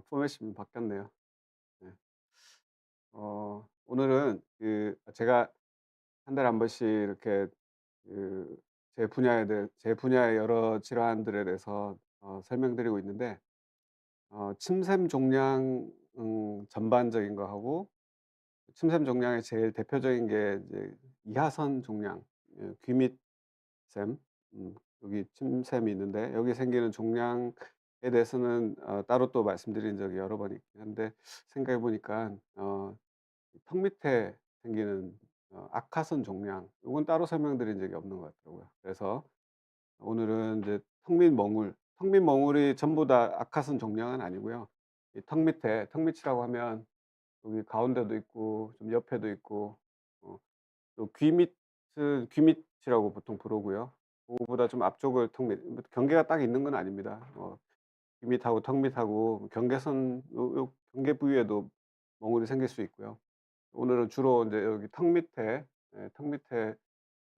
포맷이 좀 바뀌었네요. 네. 오늘은 제가 한 달에 한 번씩 이렇게 그 제 분야의 여러 질환들에 대해서 설명드리고 있는데, 침샘 종양 전반적인 거 하고, 침샘 종양의 제일 대표적인 게 이제 이하선 종양, 귀밑샘, 음 여기 침샘이 있는데, 여기 생기는 종양에 대해서는 따로 또 말씀드린 적이 여러 번 있긴 한데, 생각해 보니까 턱 밑에 생기는 악화선 종양, 요건 따로 설명드린 적이 없는 것 같더라고요. 그래서 오늘은 이제 턱 밑 멍울이 전부 다 악화선 종양은 아니고요. 이 턱 밑이라고 하면 여기 가운데도 있고 좀 옆에도 있고, 어 또 귀밑이라고 보통 부르고요. 그거보다 좀 앞쪽을 턱 밑, 뭐 경계가 딱 있는 건 아닙니다. 귀밑하고 턱 밑하고 경계선, 요 경계 부위에도 멍울이 생길 수 있고요. 오늘은 주로 인제 여기 턱 밑에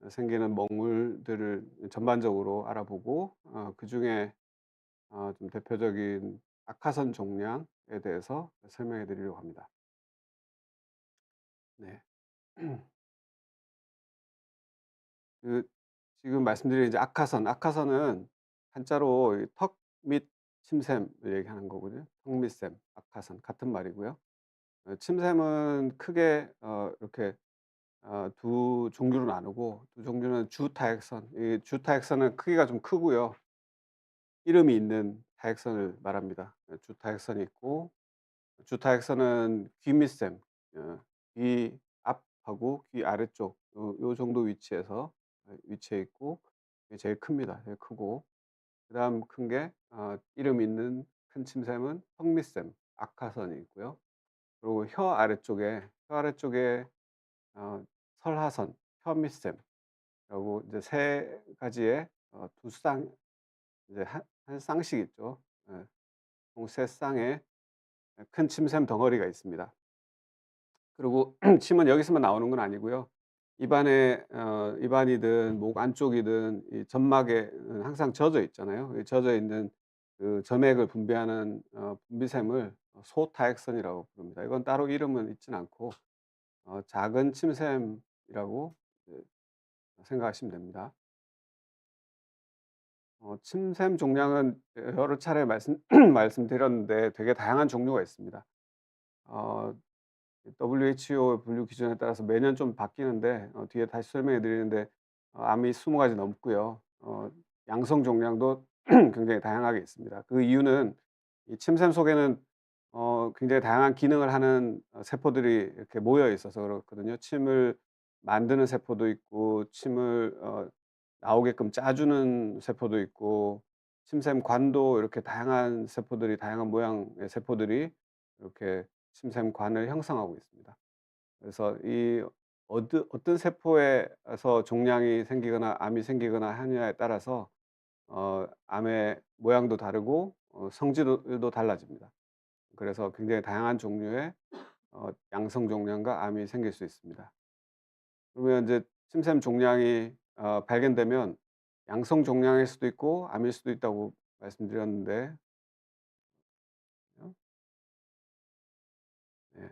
생기는 멍울들을 전반적으로 알아보고, 그중에 좀 대표적인 악화선 종양에 대해서 설명해 드리려고 합니다. 네. 그 지금 말씀드린 이제 악화선은 한자로 이 턱 밑 침샘을 얘기하는 거거든요. 턱 밑샘, 악화선 같은 말이고요. 침샘은 크게 이렇게 두 종류로 나누고, 두 종류는 주타액선, 이 주타액선은 크기가 좀 크고요. 이름이 있는 타액선을 말합니다. 주타액선이 있고, 주타액선은 귀 밑샘, 귀 앞하고 귀 아래쪽 요 정도 위치에서 위치해 있고, 이게 제일 큽니다. 제일 크고, 그다음 큰 게 이름 있는 큰 침샘은 턱 밑샘, 악하선이 있고요. 그리고 혀 아래쪽에 어 설하선, 혀 밑샘이라고 이제 세 가지의 두 쌍, 이제 한 쌍씩 있죠. 예. 총 세 쌍의 큰 침샘 덩어리가 있습니다. 그리고 침은 여기서만 나오는 건 아니고요. 입안이든 목 안쪽이든 이 점막에는 항상 젖어 있잖아요. 이 젖어 있는 그 점액을 분비하는 분비샘을 소타액선이라고 부릅니다. 이건 따로 이름은 있진 않고 작은 침샘이라고 이제 생각하시면 됩니다. 침샘 종양은 여러 차례 말씀드렸는데 되게 다양한 종류가 있습니다. 어 WHO 분류 기준에 따라서 매년 좀 바뀌는데, 뒤에 다시 설명해 드리는데, 암이 20 가지 넘고요. 양성 종양도 굉장히 다양하게 있습니다. 그 이유는 이 침샘 속에는 굉장히 다양한 기능을 하는 세포들이 이렇게 모여 있어서 그렇거든요. 침을 만드는 세포도 있고, 침을 나오게끔 짜 주는 세포도 있고, 침샘관도 이렇게 다양한 모양의 세포들이 이렇게 침샘관을 형성하고 있습니다. 그래서 이 어떤 세포에서 종양이 생기거나 암이 생기거나 하느냐에 따라서 암의 모양도 다르고 성질도 달라집니다. 그래서 굉장히 다양한 종류의 양성 종양과 암이 생길 수 있습니다. 그러면 이제 침샘 종양이 발견되면 양성 종양일 수도 있고 암일 수도 있다고 말씀드렸는데, 요 네.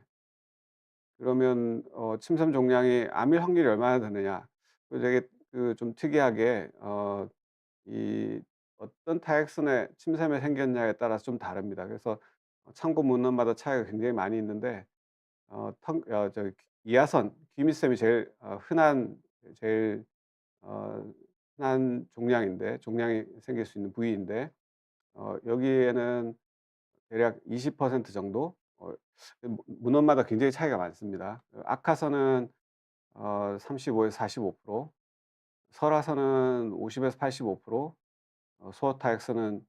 그러면 침샘 종양이 암일 확률이 얼마나 되느냐. 되게 좀 특이하게 이 어떤 타액선에 침샘이 생겼냐에 따라서 좀 다릅니다. 그래서 참고 문헌마다 차이가 굉장히 많이 있는데, 어 턱 어 저기 이하선, 귀밑샘이 제일 어 흔한 종양이 생길 수 있는 부위인데, 여기에는 대략 20% 정도, 문헌마다 굉장히 차이가 많습니다. 악화선은 35에서 45%, 설화선은 50에서 85%, 소타액선은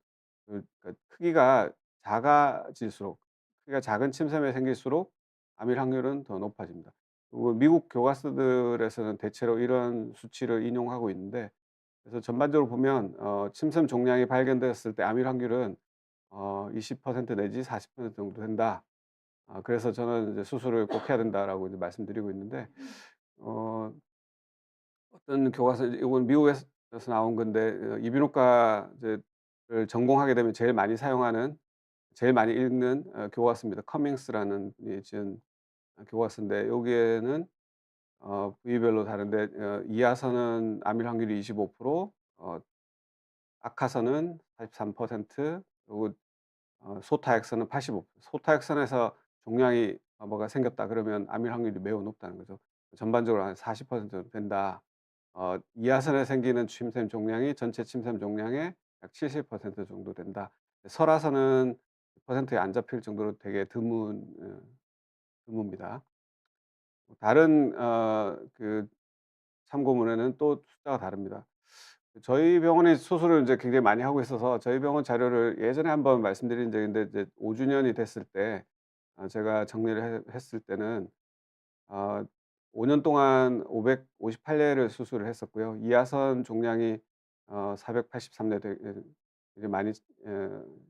크기가 작아질수록, 크기가 작은 침샘이 생길수록 암일 확률은 더 높아집니다. 그리고 미국 교과서들에서는 대체로 이런 수치를 인용하고 있는데, 그래서 전반적으로 보면 침샘 종양이 발견되었을 때 암일 확률은 20% 내지 40% 정도 된다. 그래서 저는 이제 "수술을 꼭 해야 된다."라고 이제 말씀드리고 있는데, 어 어떤 교과서, 이건 미국에서 나온 건데, 이비인후과 를 전공하게 되면 제일 많이 사용하는 제일 많이 읽는 교과서입니다. 커밍스라는 분이 지은 교과서인데 여기에는 부위별로 다른데 이하선은 암일 확률이 25%, 악하선은 43%, 그리고 소타액선은 85%. 소타액선에서 종양이 뭐가 생겼다 그러면 암일 확률이 매우 높다는 거죠. 전반적으로 한 40% 정도 된다. 이하선에 생기는 침샘 종양이 전체 침샘 종양의 약 70% 정도 된다. 설하선은 퍼센트에 안 잡힐 정도로 되게 드뭅니다. 다른 그 참고문에는 또 숫자가 다릅니다. 저희 병원이 수술을 인제 굉장히 많이 하고 있어서 저희 병원 자료를 예전에 한번 말씀드린 적이 있는데 이제 5 주년이 됐을 때 제가 정리를 했을 때는 어 5년 동안 558 예를 수술을 했었고요. 이하선 종양이 483대 되게 많이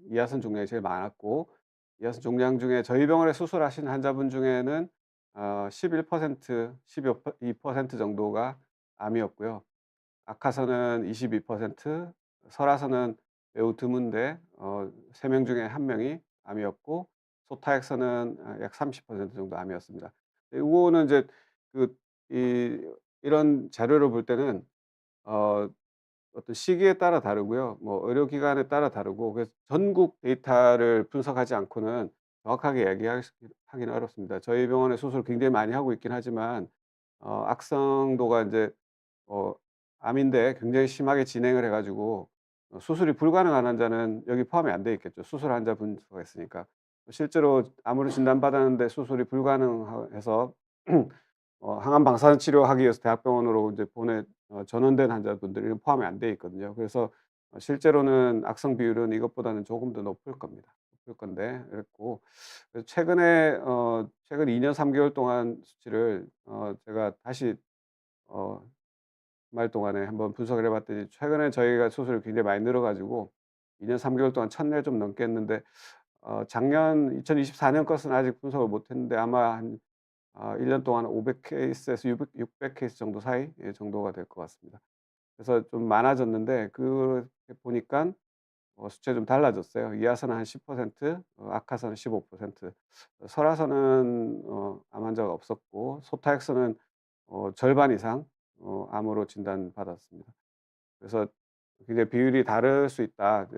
이하선 종양이 제일 많았고 이하선 종양 중에 저희 병원에 수술하신 환자분 중에는 11% 12% 정도가 암이었고요. 악화선은 22%, 설화선은 매우 드문데 3명 중에 1 명이 암이었고 소타액선은 약 30% 정도 암이었습니다. 요거는 이제 그 이 이런 자료를 볼 때는 어 어떤 시기에 따라 다르고요. 뭐 의료기관에 따라 다르고 그래서 전국 데이터를 분석하지 않고는 정확하게 하기는 어렵습니다. 저희 병원에 수술을 굉장히 많이 하고 있긴 하지만 악성도가 인제 어 암인데 굉장히 심하게 진행을 해 가지고 수술이 불가능한 환자는 여기 포함이 안 돼 있겠죠. 수술 환자 분수가 있으니까. 실제로 암으로 진단받았는데 수술이 해서 항암 방사선 치료하기 위해서 대학병원으로 이제 전원된 환자분들이 포함이 안 돼 있거든요. 그래서 실제로는 악성 비율은 이것보다는 조금 더 높을 겁니다. 높을 건데 그랬고 그래서 최근 2년 3 개월 동안 수치를 제가 다시 어 주말 동안에 한번 분석을 해 봤더니 최근에 저희가 수술이 굉장히 많이 늘어 가지고 2년 3 개월 동안 1,000회 좀 넘게 했는데 작년 2024년 것은 아직 분석을 못 했는데 아마 한 1년 동안 500 케이스에서 600 케이스 정도 사이 정도가 될 것 같습니다. 그래서 좀 많아졌는데 그렇게 보니깐 수치가 좀 달라졌어요. 이하선은 한 10%, 악하선은 15%, 설하선은 암 환자가 없었고 소타액선은 절반 이상 암으로 진단받았습니다. 그래서 굉장히 비율이 다를 수 있다.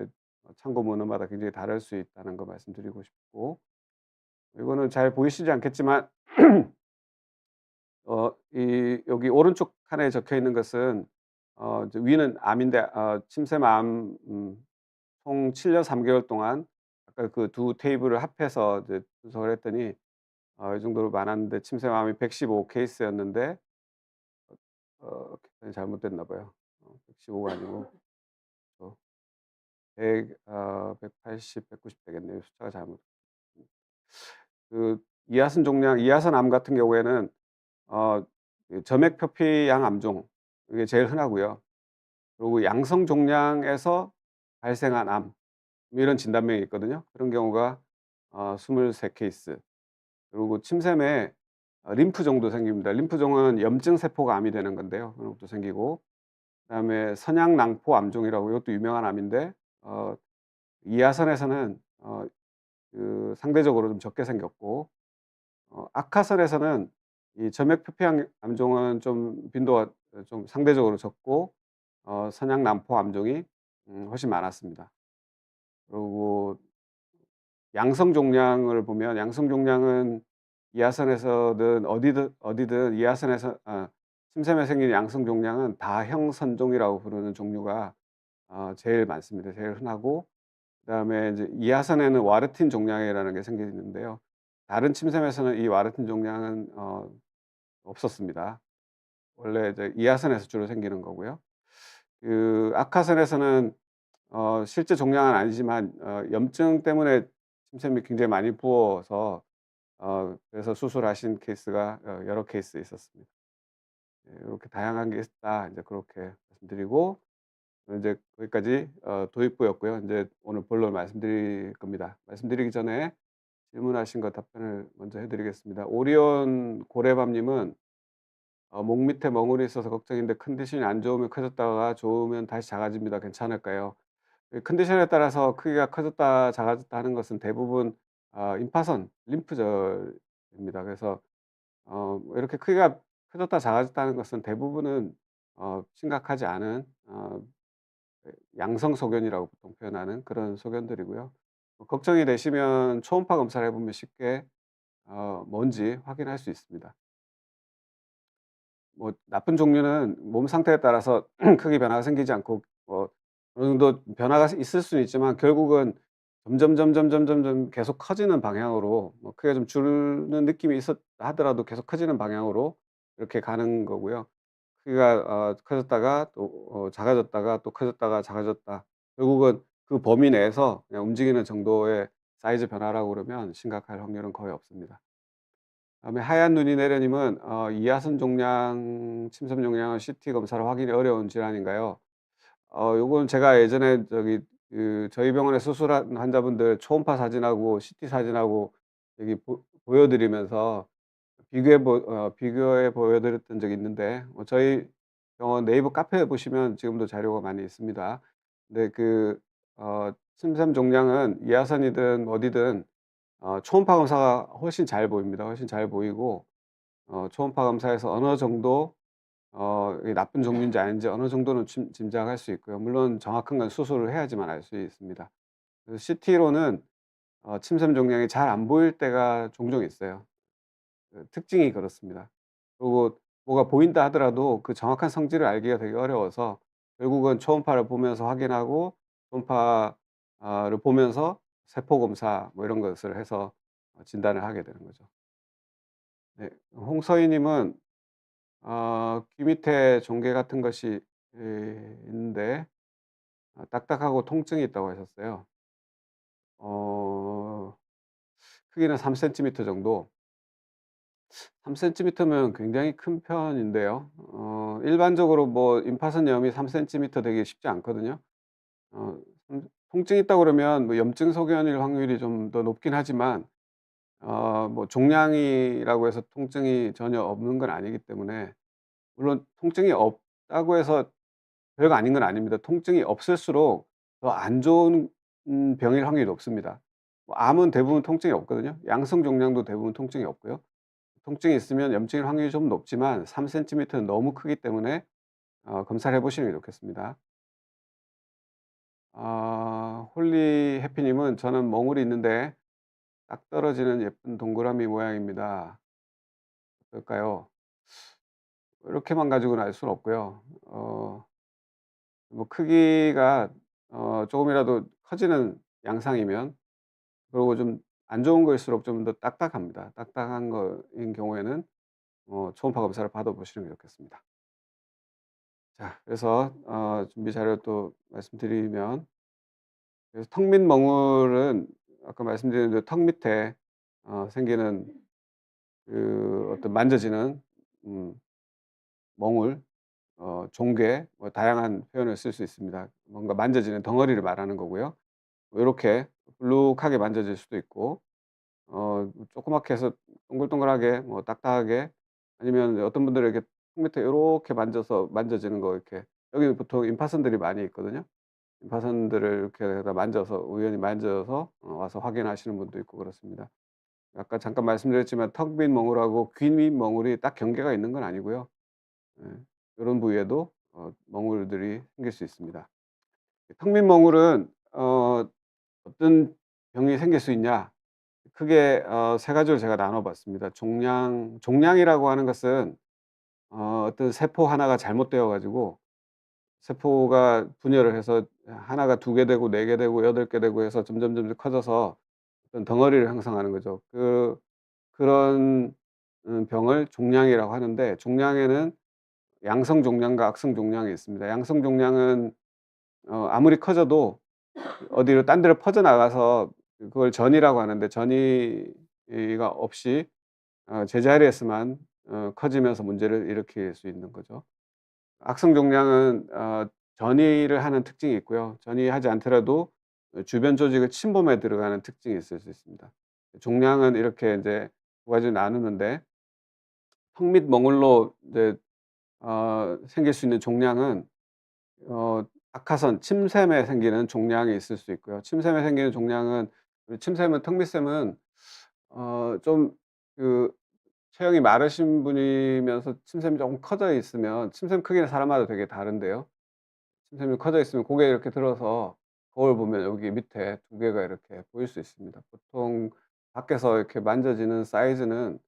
참고 문헌마다 굉장히 다를 수 있다는 거 말씀드리고 싶고 이거는 잘 보이시지 않겠지만 여기 오른쪽 칸에 적혀 있는 것은 이제 위는 암인데 침샘암 총 7년 3 개월 동안 아까 그 두 테이블을 합해서 이제 분석을 했더니 이 정도로 많았는데 침샘암이 115 케이스였는데 계산이 잘못됐나 봐요. 115가 아니고 어 180, 190 되겠네요. 숫자가 잘못 그 이하선 암 같은 경우에는 어 점액 표피양 암종 이게 제일 흔하고요. 그리고 양성 종양에서 발생한 암 뭐 이런 진단명이 있거든요. 그런 경우가 23 케이스. 그리고 침샘에 림프종도 생깁니다. 림프종은 염증 세포가 암이 되는 건데요. 그런 것도 생기고 그다음에 선양낭포 암종이라고 이것도 유명한 암인데 이하선에서는 상대적으로 좀 적게 생겼고 악하선에서는 이 점액 표피암 암종은 좀 빈도가 좀 상대적으로 적고 선양남포 암종이 훨씬 많았습니다. 그리고 양성 종양을 보면 양성 종양은 이하선에서든 어디든 이하선에서 침샘에 생긴 양성 종양은 다형선종이라고 부르는 종류가 제일 많습니다. 제일 흔하고 그다음에 이제 이하선에는 와르틴 종양이라는 게 생기는데요. 다른 침샘에서는 이 와르틴 종양은 없었습니다. 원래 이제 이하선에서 주로 생기는 거고요. 그 악하선에서는 실제 종양은 아니지만 염증 때문에 침샘이 굉장히 많이 부어서 그래서 수술하신 케이스가 여러 케이스 있었습니다. 예 요렇게 다양한 게 있다 인제 그렇게 말씀드리고 인제 거기까지 도입부였고요. 인제 오늘 본론 말씀드릴 겁니다. 말씀드리기 전에 질문하신 거 답변을 먼저 해 드리겠습니다. 오리온 고래밤 님은 "목 밑에 멍울이 있어서 걱정인데 컨디션이 안 좋으면 커졌다가 좋으면 다시 작아집니다. 괜찮을까요?" 컨디션에 따라서 크기가 커졌다 작아졌다 하는 것은 대부분 임파선, 림프절입니다. 그래서 뭐 이렇게 크기가 커졌다 작아졌다는 것은 대부분은 심각하지 않은 양성 소견이라고 보통 표현하는 그런 소견들이고요. 걱정이 되시면 초음파 검사를 해 보면 쉽게 뭔지 확인할 수 있습니다. 뭐 나쁜 종류는 몸 상태에 따라서 크게 변화가 생기지 않고 어느 정도 변화가 있을 수는 있지만 결국은 점점 계속 커지는 방향으로, 뭐 크기가 좀 줄는 느낌이 있었다 하더라도 계속 커지는 방향으로 이렇게 가는 거고요. 크기가 커졌다가 또 작아졌다가 또 커졌다가 작아졌다. 결국은 그 범위 내에서 그냥 움직이는 정도의 사이즈 변화라고 그러면 심각할 확률은 거의 없습니다. 그다음에 하얀 눈이 내려님은 이하선 종양, 침샘 종양은 CT 검사로 확인이 어려운 질환인가요? 요건 제가 예전에 저희 병원에 수술한 환자분들 초음파 사진하고 CT 사진하고 여기 보여 드리면서 비교해 보여 드렸던 적이 있는데, 저희 병원 네이버 카페에 보시면 지금도 자료가 많이 있습니다. 근데 침샘 종양은 이하선이든 어디든 초음파 검사가 훨씬 잘 보입니다. 훨씬 잘 보이고 초음파 검사에서 어느 정도 이게 나쁜 종류인지 아닌지 어느 정도는 짐작할 수 있고요. 물론 정확한 건 수술을 해야지만 알 수 있습니다. 그래서 CT로는 침샘 종양이 잘 안 보일 때가 종종 있어요. 특징이 그렇습니다. 그리고 뭐가 보인다 하더라도 그 정확한 성질을 알기가 되게 어려워서 결국은 초음파를 보면서 확인하고 초음파 를 보면서 세포 검사 뭐 이런 것을 해서 진단을 하게 되는 거죠. 네. 홍서희 님은 귀 밑에 종괴 같은 것이 있는데 딱딱하고 통증이 있다고 하셨어요. 어 크기는 3 센티미터 정도. 3 센티미터면 굉장히 큰 편인데요. 일반적으로 뭐 임파선염이 3 센티미터 되기 쉽지 않거든요. 어 통증이 있다고 그러면 뭐 염증 소견일 확률이 좀 더 높긴 하지만 뭐 종양이라고 해서 통증이 전혀 없는 건 아니기 때문에, 물론 통증이 없다고 해서 별거 아닌 건 아닙니다. 통증이 없을수록 더 안 좋은 병일 확률이 높습니다. 뭐 암은 대부분 통증이 없거든요. 양성 종양도 대부분 통증이 없고요. 통증이 있으면 염증일 확률이 좀 높지만 3 센티미터는 너무 크기 때문에 검사를 해 보시는 게 좋겠습니다. 홀리 해피 님은 "저는 멍울이 있는데 딱 떨어지는 예쁜 동그라미 모양입니다. 어떨까요?" 이렇게만 가지고는 알 수는 없고요. 뭐 크기가 조금이라도 커지는 양상이면, 그리고 좀 안 좋은 거일수록 좀 더 딱딱합니다. 딱딱한 거인 경우에는 초음파 검사를 받아 보시는 게 좋겠습니다. 자, 그래서 준비 자료 또 말씀드리면, 그래서 턱 밑 멍울은 아까 말씀드린 그 턱 밑에 생기는 어떤 만져지는 음 멍울, 종괴, 뭐 다양한 표현을 쓸 수 있습니다. 뭔가 만져지는 덩어리를 말하는 거고요. 뭐 요렇게 불룩하게 만져질 수도 있고 조그맣게 해서 동글동글하게 뭐 딱딱하게, 아니면 어떤 분들은 이렇게 턱 밑에 요렇게 만져지는 거 이렇게, 여기 보통 임파선들이 많이 있거든요. 임파선들을 이렇게 해서 만져서 우연히 만져서 와서 확인하시는 분도 있고 그렇습니다. 아까 잠깐 말씀드렸지만 턱 밑 멍울하고 귀 밑 멍울이 딱 경계가 있는 건 아니고요. 예. 요런 부위에도 멍울들이 생길 수 있습니다. 턱 밑 멍울은 어떤 병이 생길 수 있냐? 크게 세 가지로 제가 나눠 봤습니다. 종양이라고 하는 것은 어떤 세포 하나가 잘못되어 가지고 세포가 분열을 해서 하나가 2개 되고 4개 되고 8개 되고 해서 점점 커져서 어떤 덩어리를 형성하는 거죠. 그런 병을 종양이라고 하는데, 종양에는 양성 종양과 악성 종양이 있습니다. 양성 종양은 아무리 커져도 어디로 딴 데로 퍼져나가서 그걸 전이라고 하는데, 전이가 없이 제자리에서만 커지면서 문제를 일으킬 수 있는 거죠. 악성 종양은 전이를 하는 특징이 있고요. 전이하지 않더라도 주변 조직을 침범해 들어가는 특징이 있을 수 있습니다. 종양은 이렇게 인제 두 가지로 나누는데, 턱 밑 멍울로 이제 생길 수 있는 종양은 악화선, 침샘에 생기는 종양이 있을 수 있고요. 침샘에 생기는 종양은 침샘은 턱밑샘은 좀 그 체형이 마르신 분이면서 침샘이 조금 커져 있으면 침샘 크기는 사람마다 되게 다른데요. 침샘이 커져 있으면 고개 이렇게 들어서 거울 보면 여기 밑에 두 개가 이렇게 보일 수 있습니다. 보통 밖에서 이렇게 만져지는 사이즈는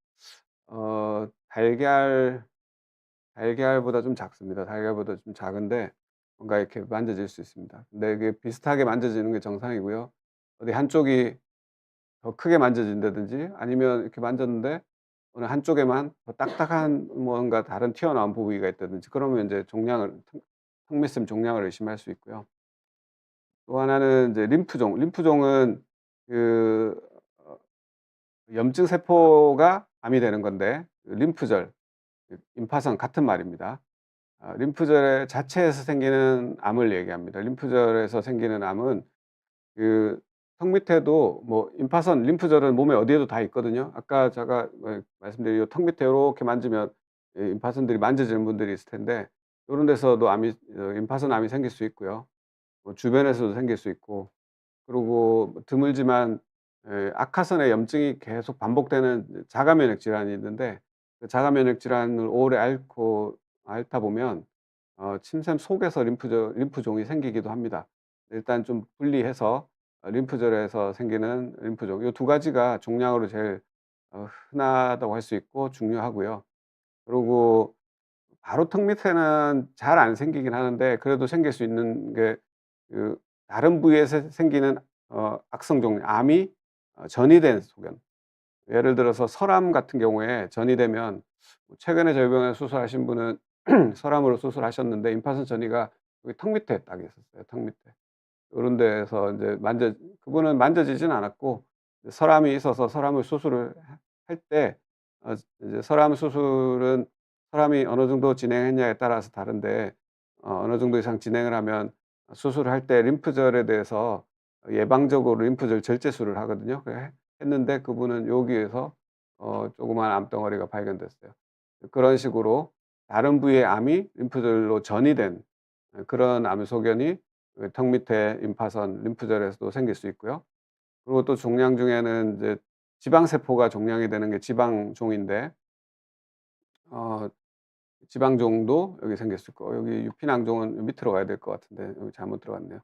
달걀보다 좀 작습니다. 달걀보다 좀 작은데 뭔가 이렇게 만져질 수 있습니다. 근데 이게 비슷하게 만져지는 게 정상이고요. 어디 한쪽이 더 크게 만져진다든지 아니면 이렇게 만졌는데 어느 한쪽에만 더 딱딱한 뭔가 다른 튀어나온 부위가 있다든지 그러면 인제 종양을 턱밑샘 종양을 의심할 수 있고요. 또 하나는 이제 림프종. 림프종은 그 어 염증 세포가 암이 되는 건데 그 림프절, 임파선 같은 말입니다. 림프절 자체에서 생기는 암을 얘기합니다. 림프절에서 생기는 암은 그 턱 밑에도 뭐 임파선, 림프절은 몸에 어디에도 다 있거든요. 아까 제가 말씀드린 요 턱 밑에 요렇게 만지면 이 임파선들이 만져지는 분들이 있을 텐데 요런 데서도 임파선 암이 생길 수 있고요. 뭐 주변에서도 생길 수 있고 그리고 뭐 드물지만 악화선의 염증이 계속 반복되는 자가 면역 질환이 있는데 그 자가 면역 질환을 오래 앓다 보면 침샘 속에서 림프종이 생기기도 합니다. 일단 좀 분리해서 림프절에서 생기는 림프종 요 두 가지가 종양으로 제일 흔하다고 할 수 있고 중요하고요. 그리고 바로 턱 밑에는 잘 안 생기긴 하는데 그래도 생길 수 있는 게 그 다른 부위에서 생기는 악성 종양 암이 전이된 소견. 예를 들어서 설암 같은 경우에 전이되면 뭐 최근에 저희 병원에 수술하신 분은 설암으로 수술하셨는데 임파선 전이가 여기 턱 밑에 딱 있었어요, 턱 밑에. 요런 데에서 인제 그분은 만져지진 않았고 이제 설암이 있어서 설암을 수술을 할 때 이제 설암 수술은 사람이 어느 정도 진행했냐에 따라서 다른데 어느 정도 이상 진행을 하면 수술을 할 때 림프절에 대해서 예방적으로 림프절 절제술을 하거든요. 했는데 그분은 여기에서 조그마한 암덩어리가 발견됐어요. 그런 식으로 다른 부위의 암이 림프절로 전이된 그런 암 소견이 턱 밑에 임파선, 림프절에서도 생길 수 있고요. 그리고 또 종양 중에는 이제 지방세포가 종양이 되는 게 지방종인데 어 지방종도 여기 생길 수 있고 여기 유피낭종은 밑으로 가야 될 것 같은데 여기 잘못 들어갔네요.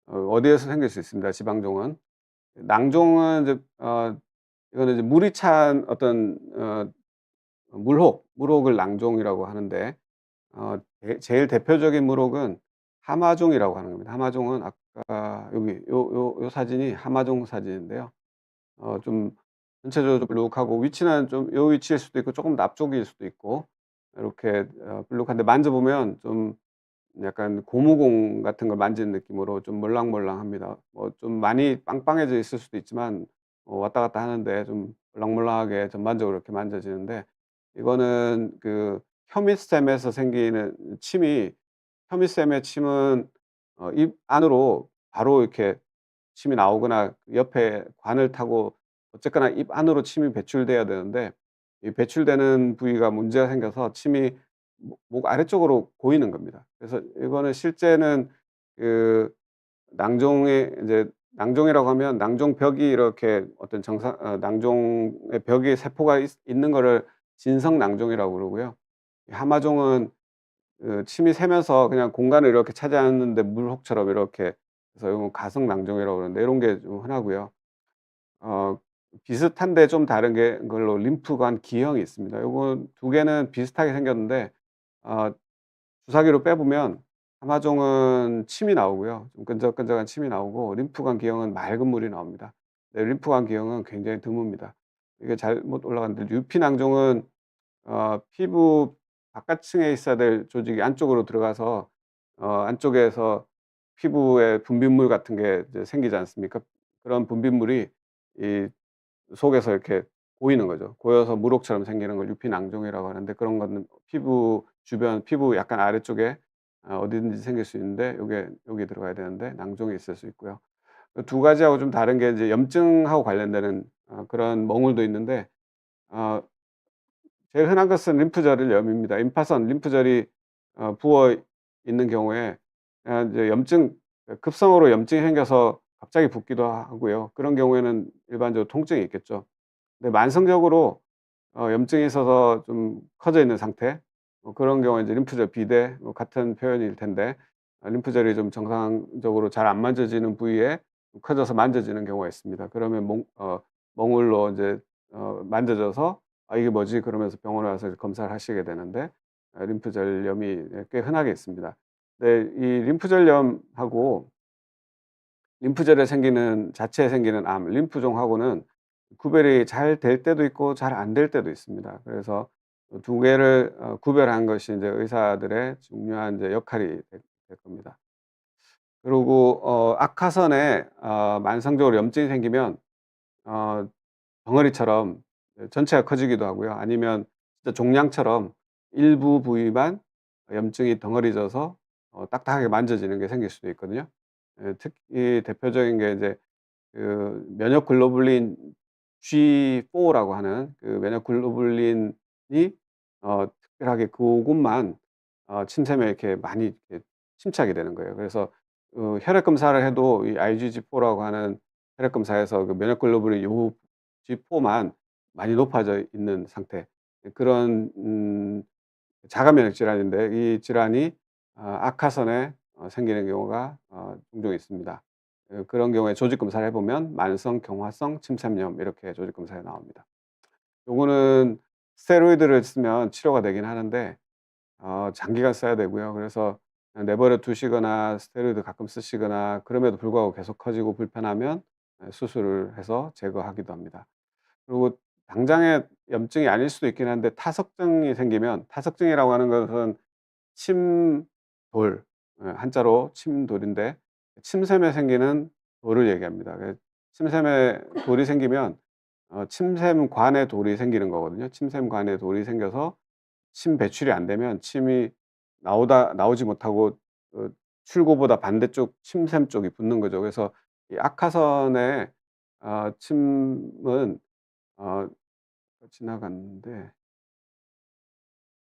어디에서 생길 수 있습니다, 지방종은. 낭종은 이제 이거는 이제 물이 찬 어떤 물혹을 낭종이라고 하는데 제일 대표적인 물혹은 하마종이라고 하는 겁니다. 하마종은 아까 여기 요 사진이 하마종 사진인데요. 좀 전체적으로 좀 불룩하고 위치는 좀 요 위치일 수도 있고 쪼끔 앞쪽일 수도 있고 이렇게 불룩한데 만져보면 좀 약간 고무공 같은 걸 만지는 느낌으로 좀 몰랑몰랑합니다. 뭐 좀 많이 빵빵해져 있을 수도 있지만 왔다 갔다 하는데 좀 몰랑몰랑하게 전반적으로 이렇게 만져지는데 이거는 그 혐의샘에서 생기는 침이 혐의샘의 침은 입 안으로 바로 이렇게 침이 나오거나 옆에 관을 타고 어쨌거나 입 안으로 침이 배출돼야 되는데 이 배출되는 부위가 문제가 생겨서 침이 목 아래쪽으로 고이는 겁니다. 그래서 이거는 실제는 그 낭종의 인제 낭종이라고 하면 낭종벽이 이렇게 어떤 낭종의 벽에 세포가 있는 거를 진성낭종이라고 그러고요. 이 하마종은 침이 새면서 그냥 공간을 이렇게 차지하는데 물혹처럼 이렇게 그래서 요건 가성낭종이라고 그러는데 요런 게 좀 흔하고요. 어 비슷한데 좀 다른 게 걸로 림프관 기형이 있습니다. 요건 두 개는 비슷하게 생겼는데 어 주사기로 빼 보면 하마종은 침이 나오고요. 좀 끈적끈적한 침이 나오고 림프관 기형은 맑은 물이 나옵니다. 네, 림프관 기형은 굉장히 드뭅니다. 이게 잘못 올라갔는데 유피낭종은 피부 바깥층에 있어야 될 조직이 안쪽으로 들어가서 안쪽에서 피부에 분비물 같은 게 이제 생기지 않습니까? 그런 분비물이 이 속에서 이렇게 고이는 거죠. 고여서 물혹처럼 생기는 걸 유피낭종이라고 하는데 그런 거는 피부 주변 피부 약간 아래쪽에 어디든지 생길 수 있는데 요게 여기 들어가야 되는데 낭종이 있을 수 있고요. 그 두 가지하고 좀 다른 게 이제 염증하고 관련되는 그런 멍울도 있는데 어 제일 흔한 것은 림프절염입니다. 임파선 림프절이 부어 있는 경우에 이제 염증 급성으로 염증이 생겨서 갑자기 붓기도 하고요. 그런 경우에는 일반적으로 통증이 있겠죠. 근데 만성적으로 염증이 있어서 좀 커져 있는 상태, 그런 경우에 이제 림프절 비대 같은 표현일 텐데, 림프절이 좀 정상적으로 잘 안 만져지는 부위에 커져서 만져지는 경우가 있습니다. 그러면 몽울로 인제 만져져서 '아 이게 뭐지?' 그러면서 병원에 와서 이제 검사를 하시게 되는데, 림프절염이 꽤 흔하게 있습니다. 네, 이 림프절염하고 림프절에 생기는 자체에 생기는 암, 림프종하고는 구별이 잘 될 때도 있고 잘 안 될 때도 있습니다. 그래서 두 개를 구별하는 것이 인제 의사들의 중요한 이제 역할이 될 겁니다. 그리고 악화선에 만성적으로 염증이 생기면 어 덩어리처럼 전체가 커지기도 하고요. 아니면 진짜 종양처럼 일부 부위만 염증이 덩어리져서 딱딱하게 만져지는 게 생길 수도 있거든요. 특히 대표적인 게 이제 그 면역 글로불린 G4라고 하는 그 면역 글로불린이 특별하게 그곳만 침샘에 이렇게 많이 이렇게 침착이 되는 거예요. 그래서 혈액 검사를 해도 이 IgG4라고 하는 혈액 검사에서 그 면역 글로불린 요 G4만 많이 높아져 있는 상태. 그런 자가 면역 질환인데, 이 질환이 악화선에 생기는 경우가 종종 있습니다. 그런 경우에 조직 검사를 해 보면 만성 경화성 침샘염 이렇게 조직 검사에 나옵니다. 요거는 스테로이드를 쓰면 치료가 되긴 하는데 장기간 써야 되고요. 그래서 그냥 내버려 두시거나 스테로이드 가끔 쓰시거나, 그럼에도 불구하고 계속 커지고 불편하면 수술을 해서 제거하기도 합니다. 그리고 당장의 염증이 아닐 수도 있긴 한데, 타석증이 생기면, 타석증이라고 하는 것은 침돌, 한자로 침돌인데 침샘에 생기는 돌을 얘기합니다. 침샘에 돌이 생기면 침샘관에 돌이 생기는 거거든요. 침샘관에 돌이 생겨서 침 배출이 안 되면 침이 나오지 못하고 출구보다 반대쪽 침샘 쪽이 붓는 거죠. 그래서 이 악화선에 침은 어 지나갔는데,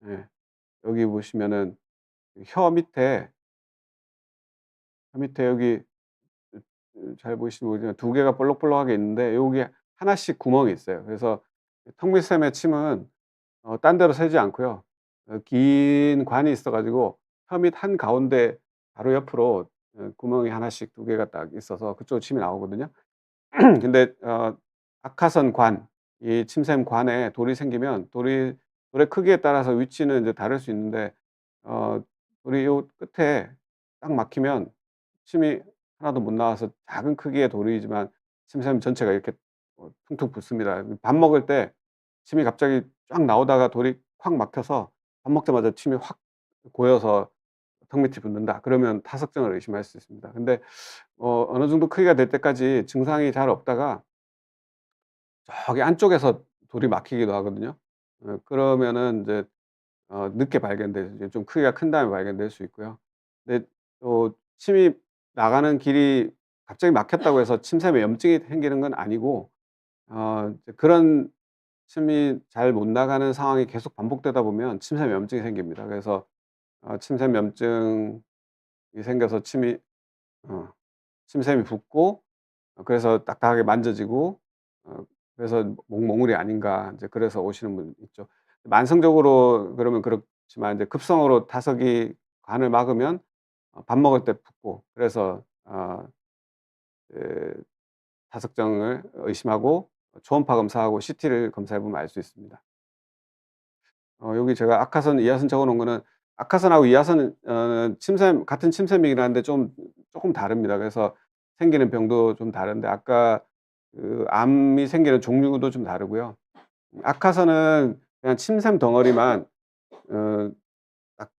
예, 여기 보시면은 혀 밑에 여기 잘 보시면 모르지만 두 개가 볼록볼록하게 있는데 요게 하나씩 구멍이 있어요. 그래서 턱밑샘의 침은 딴 데로 새지 않고요. 긴 관이 있어 가지고 혀 밑 한가운데 바로 옆으로 구멍이 하나씩 두 개가 딱 있어서 그쪽으로 침이 나오거든요. 근데 악화선 관, 이 침샘 관에 돌이 생기면 돌의 크기에 따라서 위치는 이제 다를 수 있는데, 어 돌이 요 끝에 딱 막히면 침이 하나도 못 나와서 작은 크기의 돌이지만 침샘 전체가 이렇게 퉁퉁 붓습니다. 밥 먹을 때 침이 갑자기 쫙 나오다가 돌이 확 막혀서 밥 먹자마자 침이 확 고여서 턱 밑이 붓는다, 그러면 타석증을 의심할 수 있습니다. 근데 어느 정도 크기가 될 때까지 증상이 잘 없다가 저기 안쪽에서 돌이 막히기도 하거든요. 그러면은 인제 늦게 발견돼서 이제 좀 크기가 큰 다음에 발견될 수 있고요. 근데 또 침이 나가는 길이 갑자기 막혔다고 해서 침샘에 염증이 생기는 건 아니고, 이제 그런 침이 잘 못 나가는 상황이 계속 반복되다 보면 침샘 염증이 생깁니다. 그래서 침샘 염증이 생겨서 어 침샘이 붓고, 그래서 딱딱하게 만져지고, 그래서 몽울이 아닌가 인제 그래서 오시는 분 있죠. 만성적으로 그러면 그렇지만 이제 급성으로 타석이 관을 막으면 밥 먹을 때 붓고, 그래서 그 타석증을 의심하고 초음파 검사하고 CT를 검사해 보면 알 수 있습니다. 여기 제가 악화선, 이하선 적어 놓은 거는, 악화선하고 이하선은 침샘 같은 침샘이긴 한데 좀 쪼끔 다릅니다. 그래서 생기는 병도 좀 다른데, 아까 그 암이 생기는 종류도 좀 다르고요. 악화선은 그냥 침샘 덩어리만 어 딱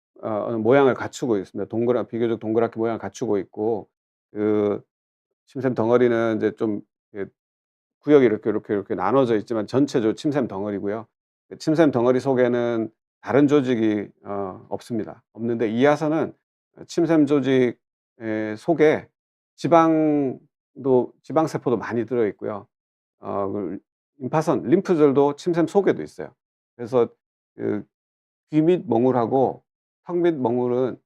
모양을 갖추고 있습니다. 비교적 동그랗게 모양을 갖추고 있고, 그 침샘 덩어리는 이제 좀 이렇게 구역이 이렇게 나눠져 있지만 전체적으로 침샘 덩어리고요. 그 침샘 덩어리 속에는 다른 조직이 없습니다. 없는데, 이하선은 침샘 조직 속에 지방세포도 많이 들어 있고요. 그 림파선, 림프절도 침샘 속에도 있어요. 그래서 그 귀 밑 몽울하고 턱 밑 몽울은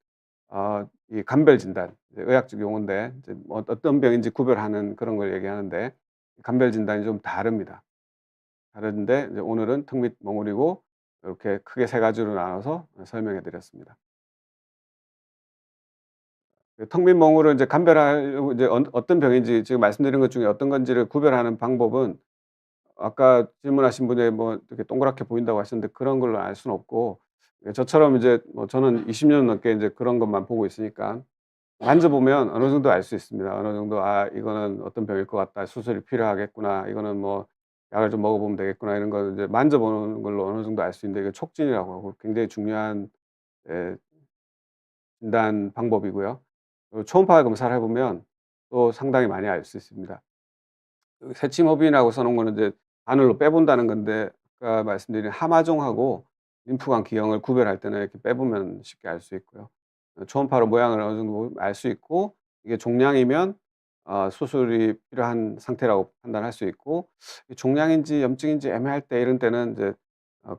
이 간별 진단, 이제 의학적 용어인데 이제 뭐 어떤 병인지 구별하는 그런 걸 얘기하는데 간별 진단이 좀 다릅니다. 다른데 이제 오늘은 턱 밑 멍울이고 이렇게 크게 세 가지로 나눠서 설명해 드렸습니다. 그 턱 밑 멍울은 이제 간별하려고 이제 어떤 병인지 지금 말씀드린 것 중에 어떤 건지를 구별하는 방법은 아까 질문하신 분이 뭐 이렇게 동그랗게 보인다고 하셨는데 그런 걸로 알 수는 없고, 예 저처럼 이제 뭐 저는 20년 넘게 이제 그런 것만 보고 있으니까 만져보면 어느 정도 알 수 있습니다. 어느 정도 '아 이거는 어떤 병일 것 같다. 수술이 필요하겠구나. 이거는 뭐 약을 좀 먹어 보면 되겠구나.' 이런 거는 이제 만져보는 걸로 어느 정도 알 수 있는데, 이게 촉진이라고 하고 굉장히 중요한 예 진단 방법이고요. 그리고 초음파 검사를 해 보면 또 상당히 많이 알 수 있습니다. 여기 새침흡인이라고 써 놓은 거는 이제 바늘로 빼본다는 건데, 아까 말씀드린 하마종하고 림프관 기형을 구별할 때는 이렇게 빼보면 쉽게 알 수 있고요. 초음파로 모양을 어느 정도 알 수 있고, 이게 종양이면 수술이 필요한 상태라고 판단할 수 있고, 이 종양인지 염증인지 애매할 때 이런 때는 이제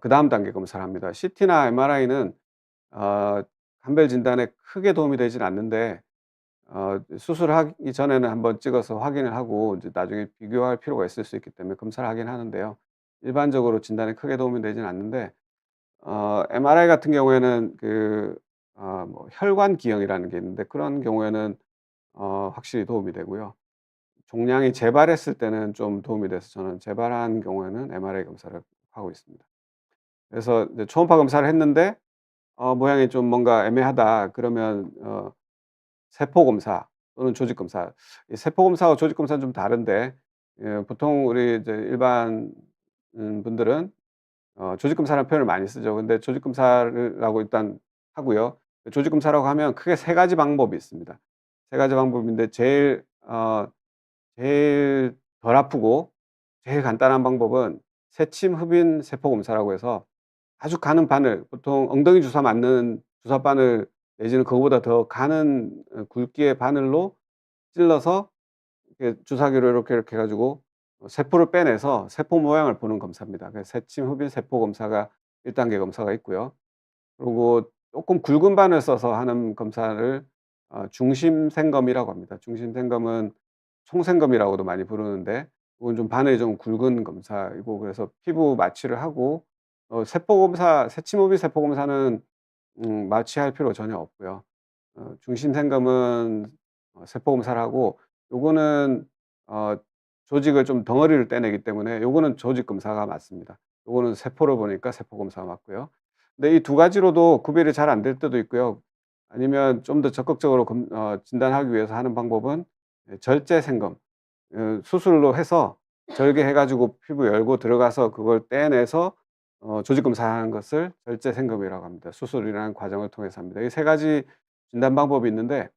그다음 단계 검사를 합니다. CT나 MRI는 어 감별 진단에 크게 도움이 되진 않는데 수술하기 전에는 한번 찍어서 확인을 하고 이제 나중에 비교할 필요가 있을 수 있기 때문에 검사를 하긴 하는데요. 일반적으로 진단에 크게 도움이 되진 않는데, MRI 같은 경우에는 뭐 혈관 기형이라는 게 있는데 그런 경우에는 확실히 도움이 되고요. 종양이 재발했을 때는 좀 도움이 돼서 저는 재발한 경우에는 MRI 검사를 하고 있습니다. 그래서 이제 초음파 검사를 했는데 모양이 좀 뭔가 애매하다 그러면 세포 검사 또는 조직 검사. 이 세포 검사와 조직 검사는 좀 다른데, 예 보통 우리 이제 일반 분들은 조직 검사라는 표현을 많이 쓰죠. 근데 조직 검사를 라고 일단 하고요. 조직 검사라고 하면 크게 세 가지 방법이 있습니다. 세 가지 방법인데 제일 덜 아프고 제일 간단한 방법은 새침 흡인 세포 검사라고 해서 아주 가는 바늘, 보통 엉덩이 주사 맞는 주사 바늘 내지는 그거보다 더 가는 굵기의 바늘로 찔러서 이렇게 주사기로 이렇게 해 가지고 세포를 빼내서 세포 모양을 보는 검사입니다. 그래서 새침 흡인 세포 검사가 1 단계 검사가 있고요. 그리고 쪼끔 굵은 바늘 써서 하는 검사를 중심생검이라고 합니다. 중심생검은 총생검이라고도 많이 부르는데, 그건 좀 바늘이 좀 굵은 검사이고, 그래서 피부 마취를 하고 세포 검사 새침 흡입 세포 검사는 마취할 필요 전혀 없고요. 중심생검은 세포 검사를 하고, 요거는 어 조직을 좀 덩어리를 떼내기 때문에 요거는 조직 검사가 맞습니다. 요거는 세포를 보니까 세포 검사가 맞고요. 근데 이 두 가지로도 구별이 잘 안 될 때도 있고요. 아니면 좀 더 적극적으로 진단하기 위해서 하는 방법은 절제생검. 수술로 해서 절개해 가지고 피부 열고 들어가서 그걸 떼내서 조직 검사하는 것을 절제생검이라고 합니다. 수술이라는 과정을 통해서 합니다. 이 세 가지 진단 방법이 있는데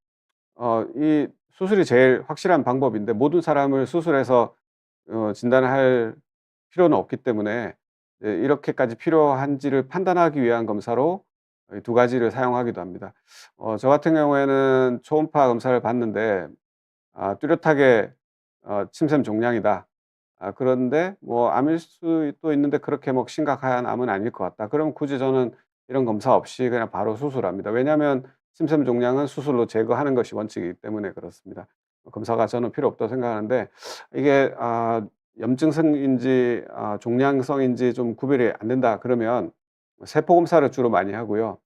이 수술이 제일 확실한 방법인데, 모든 사람을 수술해서 진단을 할 필요는 없기 때문에 이렇게까지 필요한지를 판단하기 위한 검사로 이 두 가지를 사용하기도 합니다. 저 같은 경우에는 초음파 검사를 받는데 뚜렷하게 '침샘 종양이다.' 그런데 뭐 '암일 수도 있는데 그렇게 뭐 심각한 암은 아닐 것 같다.' 그러면 굳이 저는 이런 검사 없이 그냥 바로 수술합니다. 왜냐하면 침샘 종양은 수술로 제거하는 것이 원칙이기 때문에 그렇습니다. 검사가 저는 필요 없다고 생각하는데, 이게 염증성인지 종양성인지 좀 구별이 안 된다 그러면 세포 검사를 주로 많이 하고요.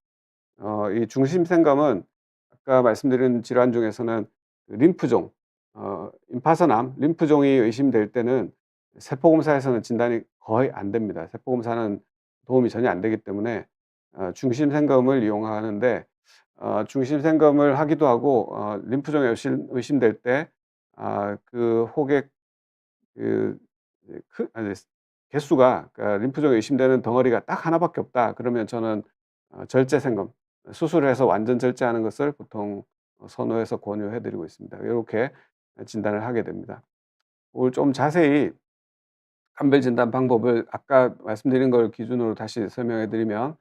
이 중심생검은 아까 말씀드린 질환 중에서는 그 림프종, 임파선암, 림프종이 의심될 때는 세포 검사에서는 진단이 거의 안 됩니다. 세포 검사는 도움이 전혀 안 되기 때문에 중심생검을 이용하는데, 중심생검을 하기도 하고 림프종이 의심될 때 그 혹의 그 이제 아니 개수가, 그러니까 림프종이 의심되는 덩어리가 딱 하나 밖에 없다 그러면 저는 절제생검, 수술을 해서 완전 절제하는 것을 보통 선호해서 권유해 드리고 있습니다. 요렇게 진단을 하게 됩니다. 오늘 좀 자세히 감별 진단 방법을 아까 말씀드린 걸 기준으로 다시 설명해 드리면,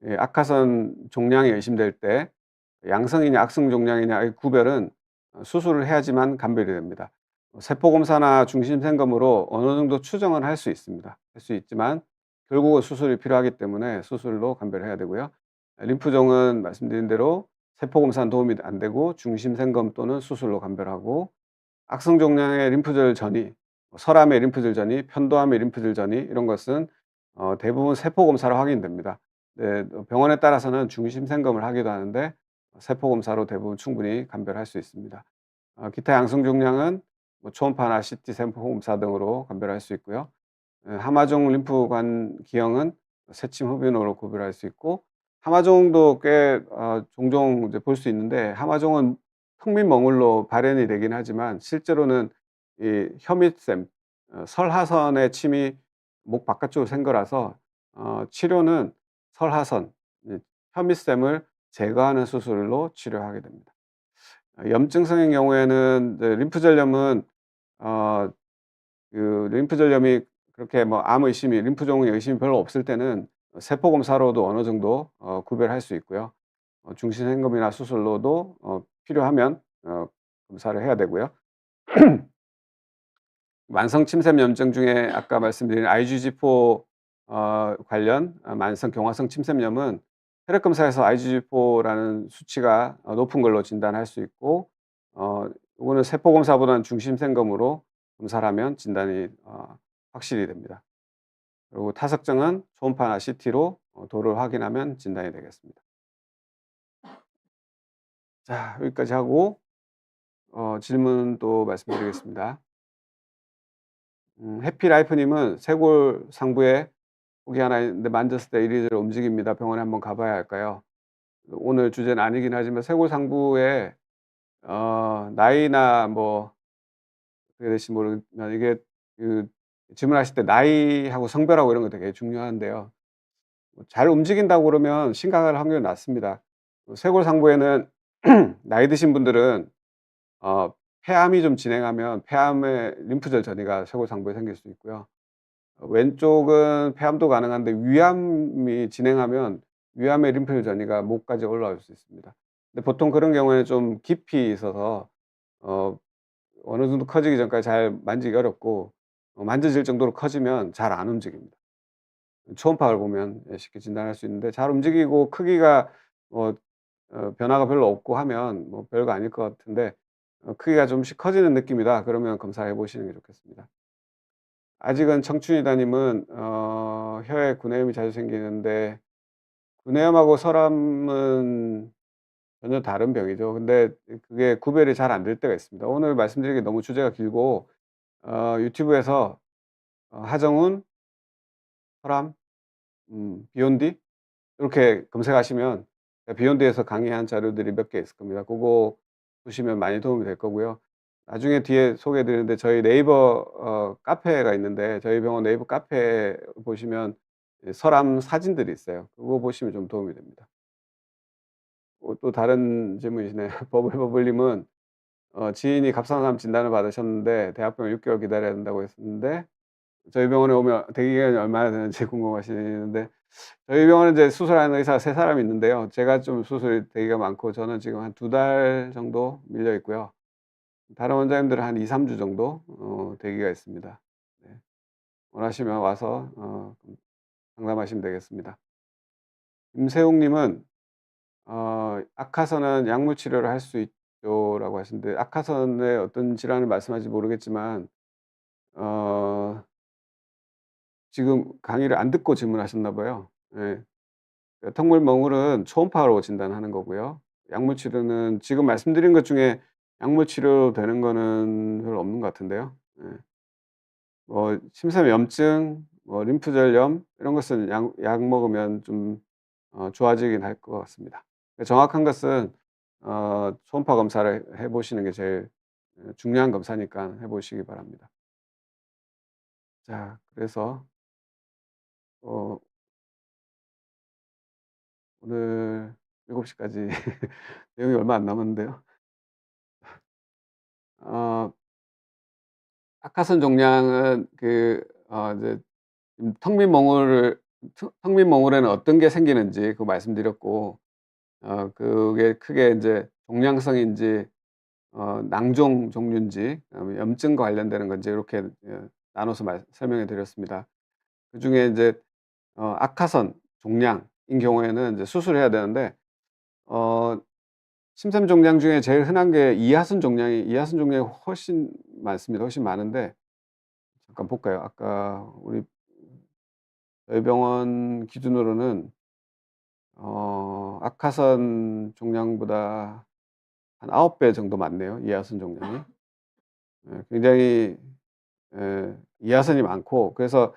예 악화선 종양이 의심될 때 양성이냐 악성 종양이냐의 구별은 수술을 해야지만 감별이 됩니다. 세포 검사나 중심생검으로 어느 정도 추정은 할 수 있습니다. 할 수 있지만 결국은 수술이 필요하기 때문에 수술로 감별을 해야 되고요. 림프종은 말씀드린 대로 세포 검사는 도움이 안 되고 중심 생검 또는 수술로 감별하고 악성 종양의 림프절 전이, 설암의 림프절 전이, 편도암의 림프절 전이 이런 것은 대부분 세포 검사로 확인됩니다. 네, 병원에 따라서는 중심 생검을 하기도 하는데 세포 검사로 대부분 충분히 감별할 수 있습니다. 기타 양성 종양은 뭐 초음파나 CT 세포 검사 등으로 감별할 수 있고요. 하마종 림프관 기형은 세침 흡인으로 구별할 수 있고 하마종도 꽤 종종 이제 볼 수 있는데 하마종은 턱 밑 멍울로 발현이 되긴 하지만 실제로는 이 혀밑샘 설하선의 침이 목 바깥쪽으로 샌 거라서 치료는 설하선 이 혀밑샘을 제거하는 수술로 치료하게 됩니다. 염증성인 경우에는 이제 림프절염은 어 림프절염이 그렇게 뭐 아무 의심이 림프종의 의심이 별로 없을 때는 세포 검사로도 어느 정도 구별할 수 있고요. 중심 생검이나 수술로도 필요하면 검사를 해야 되고요. 만성 침샘 염증 중에 아까 말씀드린 IgG4 관련 만성 경화성 침샘염은 혈액 검사에서 IgG4라는 수치가 높은 걸로 진단할 수 있고 요거는 세포 검사보다는 중심 생검으로 검사를 하면 진단이 확실히 됩니다. 그리고 타석증은 초음파나 CT로 도를 확인하면 진단이 되겠습니다. 자, 여기까지 하고 질문 또 말씀드리겠습니다. 해피라이프 님은 쇄골 상부에 혹이 하나 있는데 만졌을 때 이리저리 움직입니다. 병원에 한번 가 봐야 할까요? 오늘 주제는 아니긴 하지만 쇄골 상부에 나이나 뭐 어떻게 될지 모르겠지만 이게 그 질문하실 때 나이하고 성별하고 이런 거 되게 중요한데요. 잘 움직인다고 그러면 심각할 확률이 낮습니다. 쇄골 상부에는 나이 드신 분들은 폐암이 좀 진행하면 폐암의 림프절 전이가 쇄골 상부에 생길 수 있고요. 왼쪽은 폐암도 가능한데 위암이 진행하면 위암의 림프절 전이가 목까지 올라올 수 있습니다. 근데 보통 그런 경우에는 좀 깊이 있어서 어 어느 정도 커지기 전까지 잘 만지기 어렵고 만져질 정도로 커지면 잘 안 움직입니다. 초음파를 보면 쉽게 진단할 수 있는데 잘 움직이고 크기가 뭐 변화가 별로 없고 하면 뭐 별거 아닐 것 같은데 크기가 좀씩 커지는 느낌이다 그러면 검사해 보시는 게 좋겠습니다. 아직은 청춘이다 님은 혀에 구내염이 자주 생기는데 구내염하고 설암은 전혀 다른 병이죠. 근데 그게 구별이 잘 안 될 때가 있습니다. 오늘 말씀드리기 너무 주제가 길고 유튜브에서 하정운, 설암, 비욘디 이렇게 검색하시면 비욘드에서 강의한 자료들이 몇 개 있을 겁니다. 그거 보시면 많이 도움이 될 거고요. 나중에 뒤에 소개해 드리는데 저희 네이버 카페가 있는데 저희 병원 네이버 카페에 보시면 설암 사진들이 있어요. 그거 보시면 좀 도움이 됩니다. 또 다른 질문이시네요. 버블버블님은 지인이 갑상선암 진단을 받으셨는데 대학병원 6 개월 기다려야 된다고 했었는데 저희 병원에 오면 대기 기간이 얼마나 되는지 궁금하시는데 저희 병원은 이제 수술하는 의사가 3 사람이 있는데요. 제가 좀 수술 대기가 많고 저는 지금 한 2달 정도 밀려 있고요. 다른 원장님들은 한 2-3주 정도 대기가 있습니다. 네. 원하시면 와서 상담하시면 되겠습니다. 임세웅 님은 "악화선은 약물 치료를 할 수 있죠?"라고 하시는데 악화선의 어떤 질환을 말씀하실지 모르겠지만 어 지금 강의를 안 듣고 질문하셨나 봐요. 예. 턱물 멍울은 초음파로 진단하는 거고요. 약물 치료는 지금 말씀드린 것 중에 약물 치료로 되는 거는 별로 없는 것 같은데요. 예. 뭐 심삼염증, 뭐 림프절염 이런 것은 약 먹으면 좀 좋아지긴 할 것 같습니다. 정확한 것은 초음파 검사를 해 보시는 게 제일 중요한 검사니까 해 보시기 바랍니다. 자, 그래서 어 오늘 7 시까지 내용이 얼마 안 남았는데요. 어 박하선 종양은 이제 턱밑 멍울에는 어떤 게 생기는지 그거 말씀드렸고 그게 크게 인제 종양성인지 낭종 종류인지 그다음에 염증과 관련되는 건지 요렇게 나눠서 설명해 드렸습니다. 그중에 인제 악화선 종양인 경우에는 인제 수술해야 되는데 어 침샘 종양 중에 제일 흔한 게 이하순 종양이 훨씬 많습니다. 훨씬 많은데 잠깐 볼까요? 아까 저희 병원 기준으로는 악하선 종양보다 한 9배 정도 많네요, 이하순 종양이. 굉장히 이하선이 많고, 그래서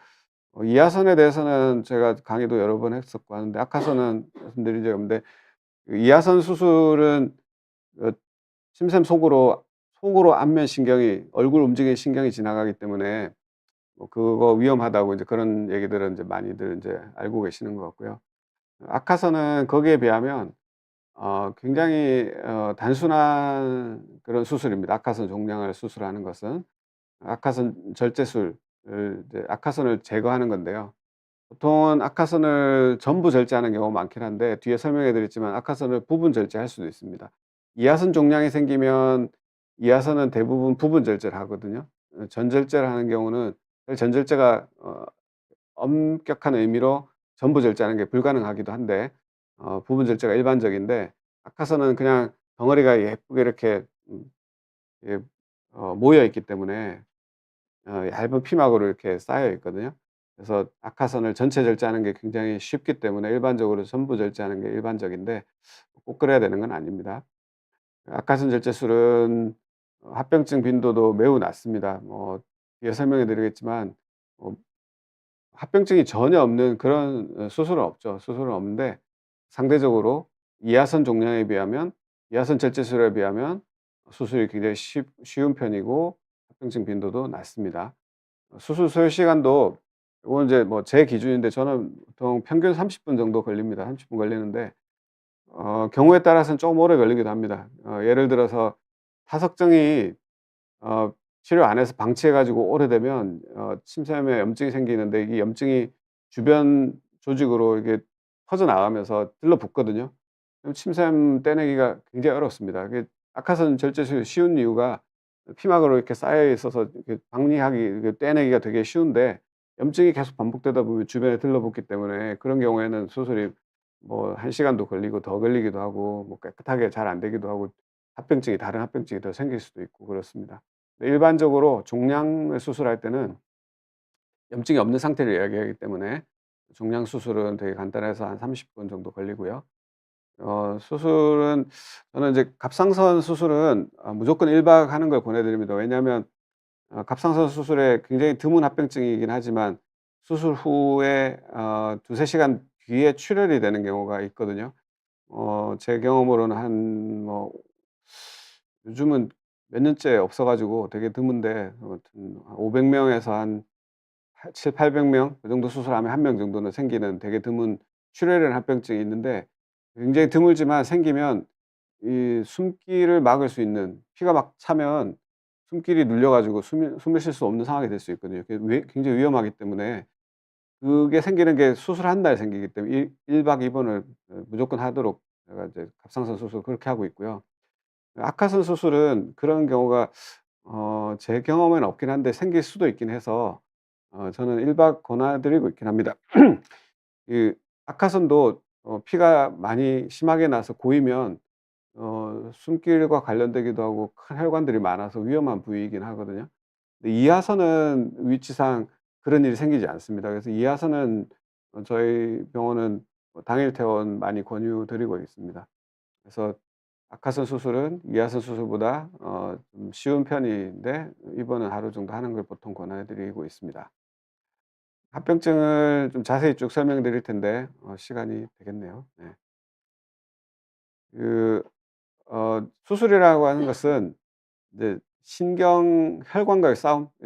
이하선에 대해서는 제가 강의도 여러 번 했었고 하는데 악하선은 말씀드린 적이 없는데, 그 이하선 수술은 어 침샘 속으로 안면 신경이, 얼굴 움직이는 신경이 지나가기 때문에 뭐 그거 위험하다고 이제 그런 얘기들은 이제 많이들 인제 알고 계시는 것 같고요. 악하선은 거기에 비하면 굉장히 단순한 그런 수술입니다. 악하선 종양을 수술하는 것은. 악하선 절제술을 이제 악하선을 제거하는 건데요. 보통은 악하선을 전부 절제하는 경우가 많긴 한데 뒤에 설명해 드렸지만 악하선을 부분 절제할 수도 있습니다. 이하선 종양이 생기면 이하선은 대부분 부분 절제를 하거든요. 전절제를 하는 경우는 전절제가 엄격한 의미로 전부 절제하는 게 불가능하기도 한데 부분 절제가 일반적인데, 악하선은 그냥 덩어리가 예쁘게 이렇게 예 모여 있기 때문에 얇은 피막으로 이렇게 쌓여 있거든요. 그래서 악하선을 전체 절제하는 게 굉장히 쉽기 때문에 일반적으로 전부 절제하는 게 일반적인데 꼭 그래야 되는 건 아닙니다. 악하선 절제술은 합병증 빈도도 매우 낮습니다. 뭐 뒤에 설명해 드리겠지만 어 합병증이 전혀 없는 그런 수술은 없죠. 수술은 없는데 상대적으로 이하선 종양에 비하면, 이하선 절제술에 비하면 수술이 굉장히 쉬운 편이고 합병증 빈도도 낮습니다. 수술 소요 시간도 요건 이제 뭐 제 기준인데 저는 보통 평균 30분 정도 걸립니다. 30분 걸리는데 경우에 따라서는 쪼금 오래 걸리기도 합니다. 예를 들어서 타석증이 어 치료 안 해서 방치해 가지고 오래되면 침샘에 염증이 생기는데, 이 염증이 주변 조직으로 이게 퍼져나가면서 들러붙거든요. 그럼 침샘 떼내기가 굉장히 어렵습니다. 그게 악화선 절제술이 쉬운 이유가 피막으로 이렇게 쌓여 있어서 이렇게 방리하기, 이게 떼내기가 되게 쉬운데 염증이 계속 반복되다 보면 주변에 들러붙기 때문에 그런 경우에는 수술이 뭐 1 시간도 걸리고 더 걸리기도 하고 뭐 깨끗하게 잘 안 되기도 하고 다른 합병증이 더 생길 수도 있고 그렇습니다. 일반적으로 종양을 수술할 때는 염증이 없는 상태를 이야기하기 때문에 종양 수술은 되게 간단해서 한 30분 정도 걸리고요. 수술은 저는 이제 갑상선 수술은 무조건 1박 하는 걸 권해 드립니다. 왜냐하면 갑상선 수술에 굉장히 드문 합병증이긴 하지만 수술 후에 2-3 시간 뒤에 출혈이 되는 경우가 있거든요. 제 경험으로는 한 뭐 요즘은 몇 년째 없어 가지고 되게 드문데 아무튼 한 500 명에서 한 700-800명 그 정도 수술하면 1명 정도는 생기는 되게 드문 출혈이라는 합병증이 있는데, 굉장히 드물지만 생기면 이 숨길을 막을 수 있는, 피가 막 차면 숨길이 눌려 가지고 숨을 쉴 수 없는 상황이 될 수 있거든요. 그게 굉장히 위험하기 때문에 그게 생기는 게 수술 한 날 생기기 때문에 1박 2 번을 무조건 하도록 제가 이제 갑상선 수술을 그렇게 하고 있고요. 악화선 수술은 그런 경우가 제 경험에는 없긴 한데 생길 수도 있긴 해서 저는 1박 권해 드리고 있긴 합니다. 그 악화선도 피가 많이 심하게 나서 고이면 숨길과 관련되기도 하고 큰 혈관들이 많아서 위험한 부위이긴 하거든요. 근데 이하선은 위치상 그런 일이 생기지 않습니다. 그래서 이하선은 저희 병원은 당일 퇴원 많이 권유 드리고 있습니다. 그래서 악화선 수술은 이하선 수술보다 좀 쉬운 편인데 입원은 하루 정도 하는 걸 보통 권해 드리고 있습니다. 합병증을 좀 자세히 쭉 설명드릴 텐데 시간이 되겠네요. 네. 그 수술이라고 하는 것은 이제 혈관과의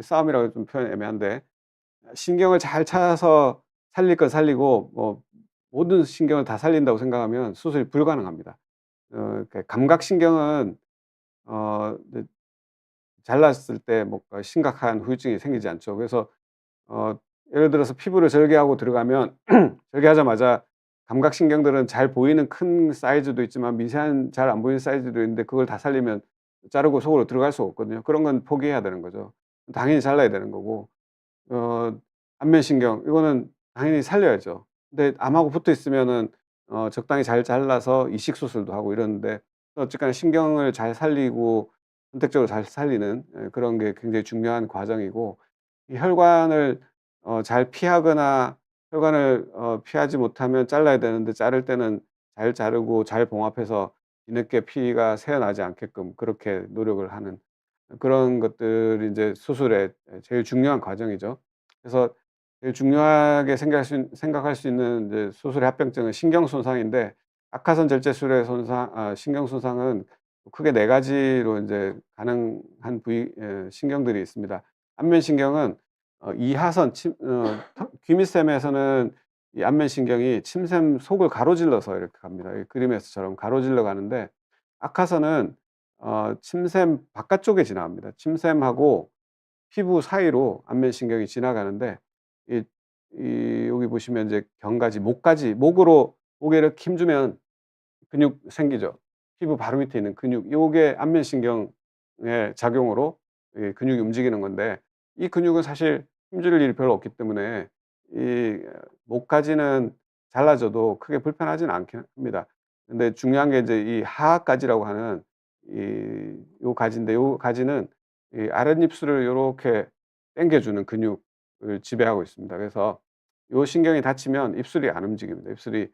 싸움이라고 좀 표현이 애매한데, 신경을 잘 찾아서 살릴 건 살리고 뭐 모든 신경을 다 살린다고 생각하면 수술이 불가능합니다. 감각신경은 이제 잘랐을 때 뭔가 심각한 후유증이 생기지 않죠. 그래서 어 예를 들어서 피부를 절개하고 들어가면 절개하자마자 감각신경들은 잘 보이는 큰 사이즈도 있지만 미세한 잘 안 보이는 사이즈도 있는데 그걸 다 살리면 자르고 속으로 들어갈 수가 없거든요. 그런 건 포기해야 되는 거죠. 당연히 잘라야 되는 거고, 어 안면신경 이거는 당연히 살려야죠. 근데 암하고 붙어 있으면은 적당히 잘 잘라서 이식 수술도 하고 이러는데 어쨌거나 신경을 잘 살리고 선택적으로 잘 살리는 그런 게 굉장히 중요한 과정이고, 이 혈관을 잘 피하거나 혈관을 피하지 못하면 잘라야 되는데 자를 때는 잘 자르고 잘 봉합해서 뒤늦게 피가 새어나지 않게끔 그렇게 노력을 하는 그런 것들이 인제 수술의 제일 중요한 과정이죠. 그래서 제일 중요하게 생각할 수 있는 이제 수술의 합병증은 신경 손상인데, 악화선 절제술의 신경 손상은 크게 4 가지로 인제 가능한 신경들이 있습니다. 안면신경은 이하선 턱 귀밑샘에서는 이 안면신경이 침샘 속을 가로질러서 이렇게 갑니다. 이 그림에서처럼 가로질러 가는데, 악화선은 침샘 바깥쪽에 지나갑니다. 침샘하고 피부 사이로 안면신경이 지나가는데, 이 여기 보시면 이제 견가지, 목으로 목에 이렇게 힘주면 근육 생기죠. 피부 바로 밑에 있는 근육, 요게 안면신경의 작용으로 이 근육이 움직이는 건데, 이 근육은 사실 힘줄 일이 별로 없기 때문에 이 목까지는 잘라줘도 크게 불편하지는 않긴 합니다. 근데 중요한 게 이제 이 하하가지라고 하는 요 가지인데, 요 가지는 이 아랫입술을 요렇게 당겨주는 근육을 지배하고 있습니다. 그래서 요 신경이 다치면 입술이 안 움직입니다. 입술이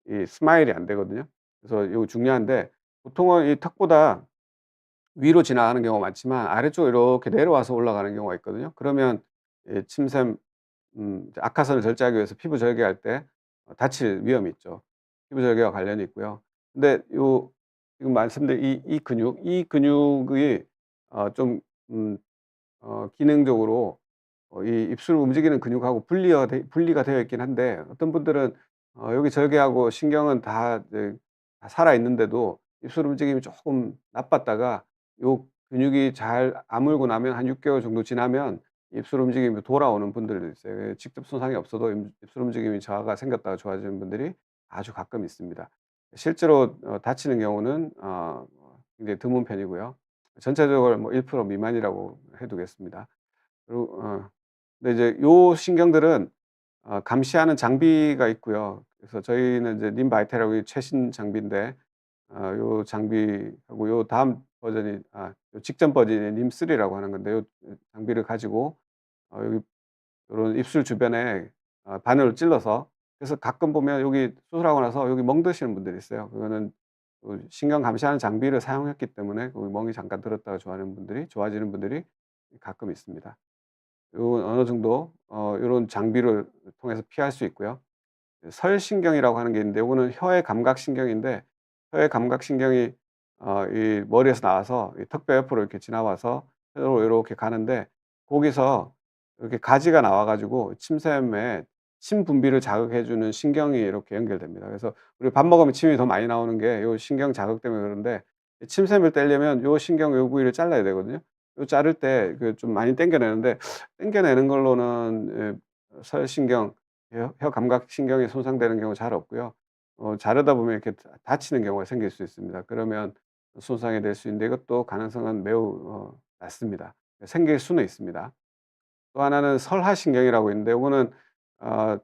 이 스마일이 안 되거든요. 그래서 요거 중요한데, 보통은 이 턱보다 위로 지나가는 경우가 많지만 아래쪽으로 이렇게 내려와서 올라가는 경우가 있거든요. 그러면 침샘 이제 악화선을 절제하기 위해서 피부 절개할 때 다칠 위험이 있죠. 피부 절개와 관련이 있고요. 근데 요 지금 말씀드린 이 근육이 좀 기능적으로 이 입술을 움직이는 근육하고 분리가 되어 있긴 한데, 어떤 분들은 여기 절개하고 신경은 다 이제 다 살아 있는데도 입술 움직임이 조금 나빴다가 요 근육이 잘 아물고 나면 한 6 개월 정도 지나면 입술 움직임이 돌아오는 분들도 있어요. 직접 손상이 없어도 입술 움직임이 저하가 생겼다가 좋아지는 분들이 아주 가끔 있습니다. 실제로 다치는 경우는 굉장히 드문 편이고요. 전체적으로 뭐 1% 미만이라고 해 두겠습니다. 그리고 근데 이제 요 신경들은 감시하는 장비가 있고요. 그래서 저희는 이제 림바이테라고 이 최신 장비인데, 요 장비하고 요 다음 버전이 요 직전 버전이 림3라고 하는 건데, 요 장비를 가지고 여기 요런 입술 주변에 바늘로 찔러서, 그래서 가끔 보면 여기 수술하고 나서 여기 멍드시는 분들이 있어요. 그거는 그 신경 감시하는 장비를 사용했기 때문에 거기 멍이 잠깐 들었다가 좋아지는 분들이 가끔 있습니다. 요건 어느 정도 요런 장비를 통해서 피할 수 있고요. 설신경이라고 하는 게 있는데, 요거는 혀의 감각신경인데, 혀의 감각신경이 이 머리에서 나와서 이 턱뼈 옆으로 이렇게 지나와서 혀로 요렇게 가는데, 거기서 이렇게 가지가 나와 가지고 침샘에 침 분비를 자극해 주는 신경이 이렇게 연결됩니다. 그래서 우리 밥 먹으면 침이 더 많이 나오는 게 요 신경 자극 때문에 그런데, 이 침샘을 떼려면 요 신경 요 부위를 잘라야 되거든요. 요 자를 때 그 좀 많이 당겨 내는데, 당겨 내는 걸로는 설신경, 혀 감각신경이 손상되는 경우 잘 없고요. 자르다 보면 이렇게 다치는 경우가 생길 수 있습니다. 그러면 손상이 될 수 있는데, 이것도 가능성은 매우 낮습니다. 생길 수는 있습니다. 또 하나는 설하신경이라고 있는데, 요거는 어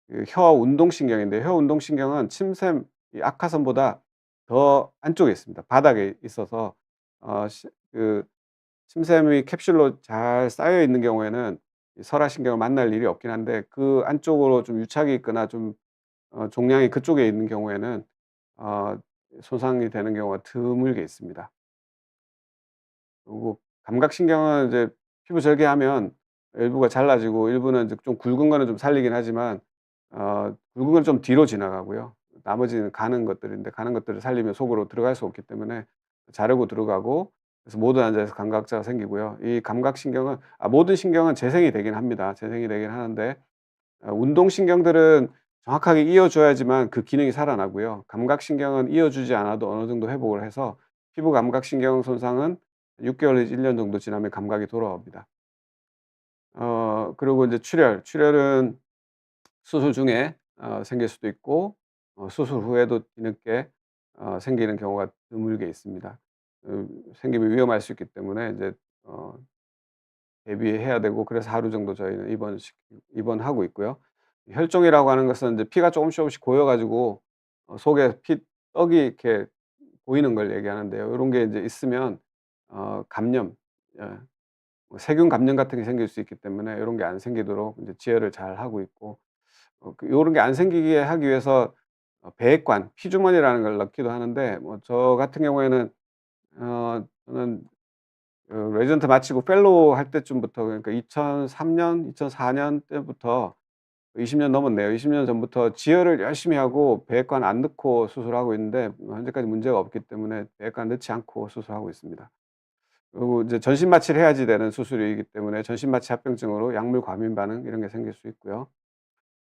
그 혀 운동신경인데, 혀 운동신경은 침샘 이 악화선보다 더 안쪽에 있습니다. 바닥에 있어서 어 시 그 침샘이 캡슐로 잘 쌓여 있는 경우에는 이 설하신경을 만날 일이 없긴 한데, 그 안쪽으로 좀 유착이 있거나 좀 종양이 그쪽에 있는 경우에는 어 손상이 되는 경우가 드물게 있습니다. 그리고 감각신경은 이제 피부 절개하면 일부가 잘라지고 일부는 이제 좀 굵은 거는 좀 살리긴 하지만 굵은 건 좀 뒤로 지나가고요. 나머지는 가는 것들을 살리면 속으로 들어갈 수 없기 때문에 자르고 들어가고, 그래서 모든 환자에서 감각자가 생기고요. 이 감각신경은 모든 신경은 재생이 되긴 합니다. 재생이 되긴 하는데, 운동신경들은 정확하게 이어 줘야지만 그 기능이 살아나고요. 감각신경은 이어 주지 않아도 어느 정도 회복을 해서 피부 감각신경 손상은 6 개월 내지 1년 정도 지나면 감각이 돌아옵니다. 그리고 인제 출혈은 수술 중에 생길 수도 있고 수술 후에도 뒤늦게 생기는 경우가 드물게 있습니다. 생기면 위험할 수 있기 때문에 인제 어 대비해야 되고, 그래서 하루 정도 저희는 입원하고 있고요. 혈종이라고 하는 것은 이제 피가 조금씩 고여 가지고 속에 떡이 이렇게 보이는 걸 얘기하는데요. 요런 게 인제 있으면 감염, 예 뭐 세균 감염 같은 게 생길 수 있기 때문에 요런 게 안 생기도록 인제 지혈을 잘하고 있고, 요런 게 안 생기게 하기 위해서 배액관, 피주머니라는 걸 넣기도 하는데, 뭐 저 같은 경우에는 저는 레지던트 마치고 펠로우 할 때쯤부터, 그러니까 2003 년, 2004년 때부터 20년 넘었네요. 20년 전부터 지혈을 열심히 하고 배액관 안 넣고 수술하고 있는데, 현재까지 문제가 없기 때문에 배액관 넣지 않고 수술하고 있습니다. 그리고 이제 전신 마취를 해야지 되는 수술이기 때문에 전신 마취 합병증으로 약물 과민 반응 이런 게 생길 수 있고요.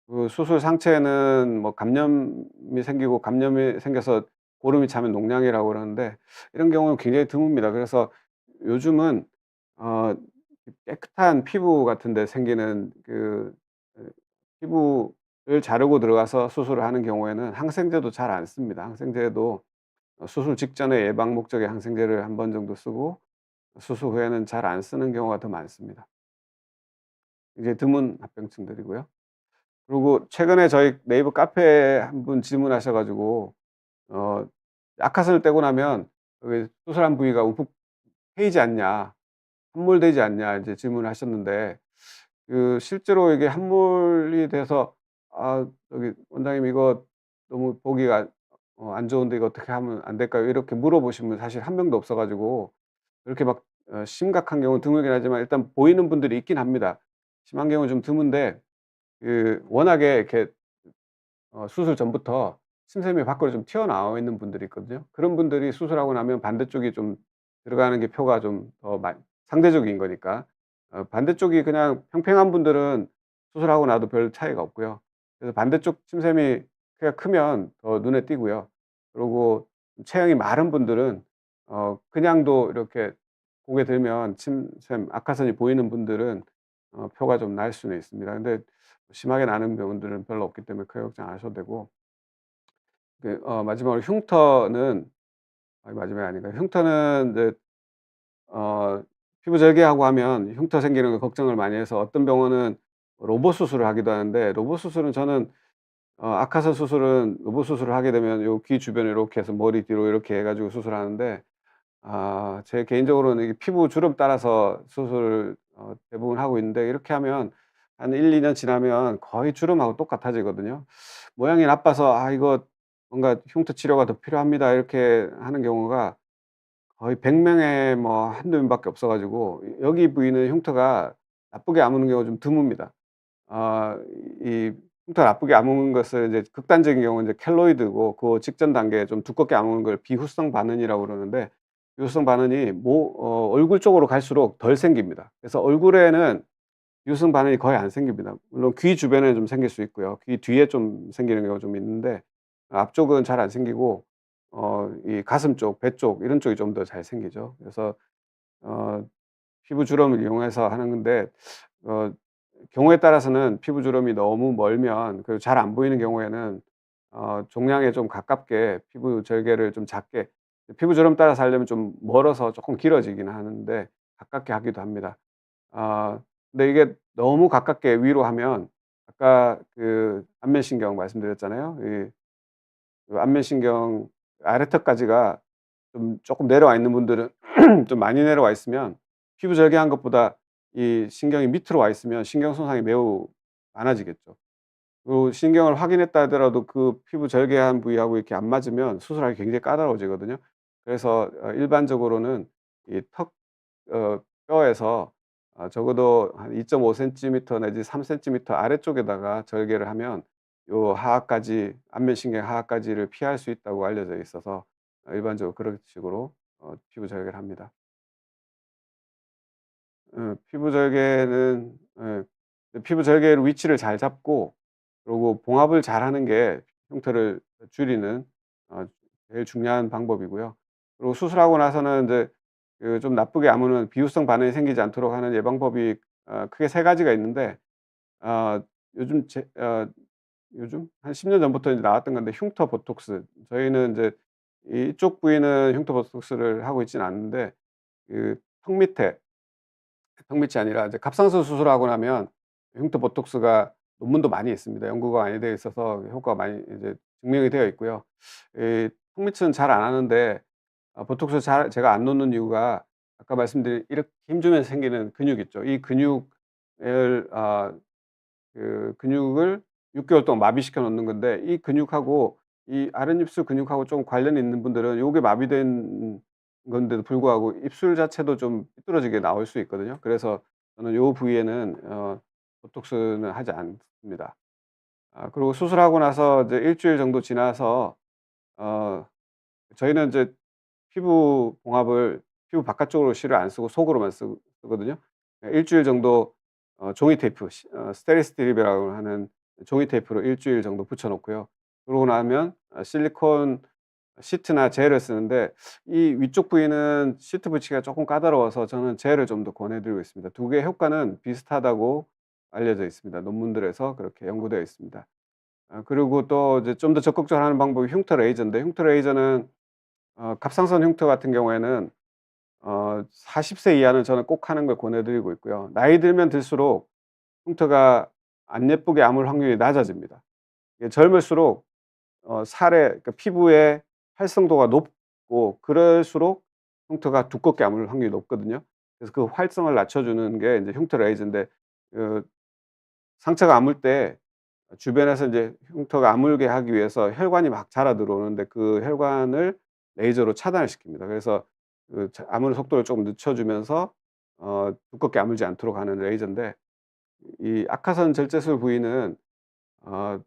그 수술 상체는 뭐 감염이 생기고, 감염이 생겨서 고름이 차면 농량이라고 그러는데, 이런 경우는 굉장히 드뭅니다. 그래서 요즘은 어 깨끗한 피부 같은 데 생기는 피부를 자르고 들어가서 수술을 하는 경우에는 항생제도 잘 안 씁니다. 항생제도 수술 직전에 예방 목적의 항생제를 한 번 정도 쓰고, 수술 후에는 잘 안 쓰는 경우가 더 많습니다. 이게 드문 합병증들이고요. 그리고 최근에 저희 네이버 카페에 한 분 질문하셔 가지고 어 "약화선을 떼고 나면 그 수술한 부위가 움푹 패이지 않냐, 함몰되지 않냐." 이제 질문을 하셨는데, 실제로 이게 함몰이 돼서 "아 저기 원장님 이거 너무 보기가 안 좋은데 이거 어떻게 하면 안 될까요?" 이렇게 물어보신 분 사실 한 명도 없어 가지고, 그렇게 막 심각한 경우는 드물긴 하지만 일단 보이는 분들이 있긴 합니다. 심한 경우는 좀 드문데, 워낙에 이렇게 수술 전부터 침샘이 밖으로 좀 튀어나와 있는 분들이 있거든요. 그런 분들이 수술하고 나면 반대쪽이 좀 들어가는 게 표가 좀 더 상대적인 거니까. 반대쪽이 그냥 평평한 분들은 수술하고 나도 별 차이가 없고요. 그래서 반대쪽 침샘이 크기가 크면 더 눈에 띄고요. 그리고 체형이 마른 분들은 그냥도 이렇게 고개 들면 침샘 악화선이 보이는 분들은 표가 좀 날 수는 있습니다. 근데 심하게 나는 부분들은 별로 없기 때문에 크게 걱정 안 하셔도 되고, 마지막으로 흉터는, 아니 마지막이 아닌가. 흉터는 이제 피부 절개하고 하면 흉터 생기는 거 걱정을 많이 해서 어떤 병원은 로봇 수술을 하기도 하는데, 로봇 수술은 저는 악화선 수술은 로봇 수술을 하게 되면 요 귀 주변에 이렇게 해서 머리 뒤로 이렇게 해 가지고 수술하는데, 제 개인적으로는 이게 피부 주름 따라서 수술을 대부분 하고 있는데, 이렇게 하면 한 1-2년 지나면 거의 주름하고 똑같아지거든요. 모양이 나빠서 '아 이거 뭔가 흉터 치료가 더 필요합니다.' 이렇게 하는 경우가 거의 100 명에 뭐 1-2 명밖에 없어 가지고, 여기 부위는 흉터가 나쁘게 아무는 경우가 좀 드뭅니다. 아 이 흉터 나쁘게 아무는 것을 이제 극단적인 경우는 이제 켈로이드고, 그 직전 단계에 좀 두껍게 아무는 걸 비후성 반응이라고 그러는데, 비후성 반응이 얼굴 쪽으로 갈수록 덜 생깁니다. 그래서 얼굴에는 비후성 반응이 거의 안 생깁니다. 물론 귀 주변에 좀 생길 수 있고요. 귀 뒤에 좀 생기는 경우가 좀 있는데, 앞쪽은 잘 안 생기고 이 가슴 쪽, 배 쪽 이런 쪽이 좀 더 잘 생기죠. 그래서 어 피부 주름을 이용해서 하는 건데, 어 경우에 따라서는 피부 주름이 너무 멀면, 그리고 잘 안 보이는 경우에는 종양에 좀 가깝게 피부 절개를 좀 작게, 피부 주름 따라서 하려면 좀 멀어서 쪼끔 길어지긴 하는데 가깝게 하기도 합니다. 아 근데 이게 너무 가깝게 위로 하면, 아까 안면신경 말씀드렸잖아요. 안면신경 아래턱까지가 좀 쪼끔 내려와 있는 분들은 좀 많이 내려와 있으면, 피부 절개한 것보다 이 신경이 밑으로 와 있으면 신경 손상이 매우 많아지겠죠. 그리고 신경을 확인했다 하더라도 그 피부 절개한 부위하고 이렇게 안 맞으면 수술하기 굉장히 까다로워지거든요. 그래서 일반적으로는 이 뼈에서 적어도 한 2.5 센티미터 내지 3 센티미터 아래쪽에다가 절개를 하면 요 하악까지, 안면신경 하악까지를 피할 수 있다고 알려져 있어서 일반적으로 그런 식으로 피부 절개를 합니다. 피부 절개는, 피부 절개를 위치를 잘 잡고, 그리고 봉합을 잘하는 게 흉터를 줄이는 어 제일 중요한 방법이고요. 그리고 수술하고 나서는 인제 좀 나쁘게 아무는 비후성 반응이 생기지 않도록 하는 예방법이 크게 세 가지가 있는데, 어 요즘 요즘 한 10년 전부터 이제 나왔던 건데, 흉터 보톡스. 저희는 인제 이쪽 부위는 흉터 보톡스를 하고 있지는 않는데, 턱 밑에, 턱 밑이 아니라 이제 갑상선 수술하고 나면 흉터 보톡스가 논문도 많이 있습니다. 연구가 많이 되어 있어서 효과가 많이 이제 증명이 되어 있고요. 턱 밑은 잘 안 하는데 보톡스 잘 제가 안 놓는 이유가 아까 말씀드린 이렇게 힘 주면서 생기는 근육 있죠. 이 근육을 근육을 6 개월 동안 마비시켜 놓는 건데, 이 근육하고 이 아랫입술 근육하고 좀 관련이 있는 분들은 요게 마비된 건데도 불구하고 입술 자체도 좀 삐뚤어지게 나올 수 있거든요. 그래서 저는 요 부위에는 보톡스는 하지 않습니다. 그리고 수술하고 나서 이제 일 주일 정도 지나서 어 저희는 이제 피부 봉합을 피부 바깥쪽으로 실을 안 쓰고 속으로만 쓰거든요. 일 주일 정도 종이 테이프 스테리스트립이라고 하는 종이 테이프로 일 주일 정도 붙여 놓고요. 그러고 나면 실리콘 시트나 젤을 쓰는데, 이 위쪽 부위는 시트 붙이기가 쪼끔 까다로워서 저는 젤을 좀 더 권해 드리고 있습니다. 두 개의 효과는 비슷하다고 알려져 있습니다. 논문들에서 그렇게 연구되어 있습니다. 그리고 또 이제 좀 더 적극적으로 하는 방법이 흉터 레이저인데, 흉터 레이저는 갑상선 흉터 같은 경우에는 40세 이하는 저는 꼭 하는 걸 권해 드리고 있고요. 나이 들면 들수록 흉터가 안 예쁘게 아물 확률이 낮아집니다. 이게 젊을수록 살의 그러니까 피부의 활성도가 높고 그럴수록 흉터가 두껍게 아물 확률이 높거든요. 그래서 그 활성을 낮춰 주는 게 인제 흉터 레이저인데, 그 상처가 아물 때 주변에서 인제 흉터가 아물게 하기 위해서 혈관이 막 자라 들어오는데, 그 혈관을 레이저로 차단을 시킵니다. 그래서 아무는 속도를 조금 늦춰 주면서 두껍게 아물지 않도록 하는 레이저인데, 이 악화선 절제술 부위는 어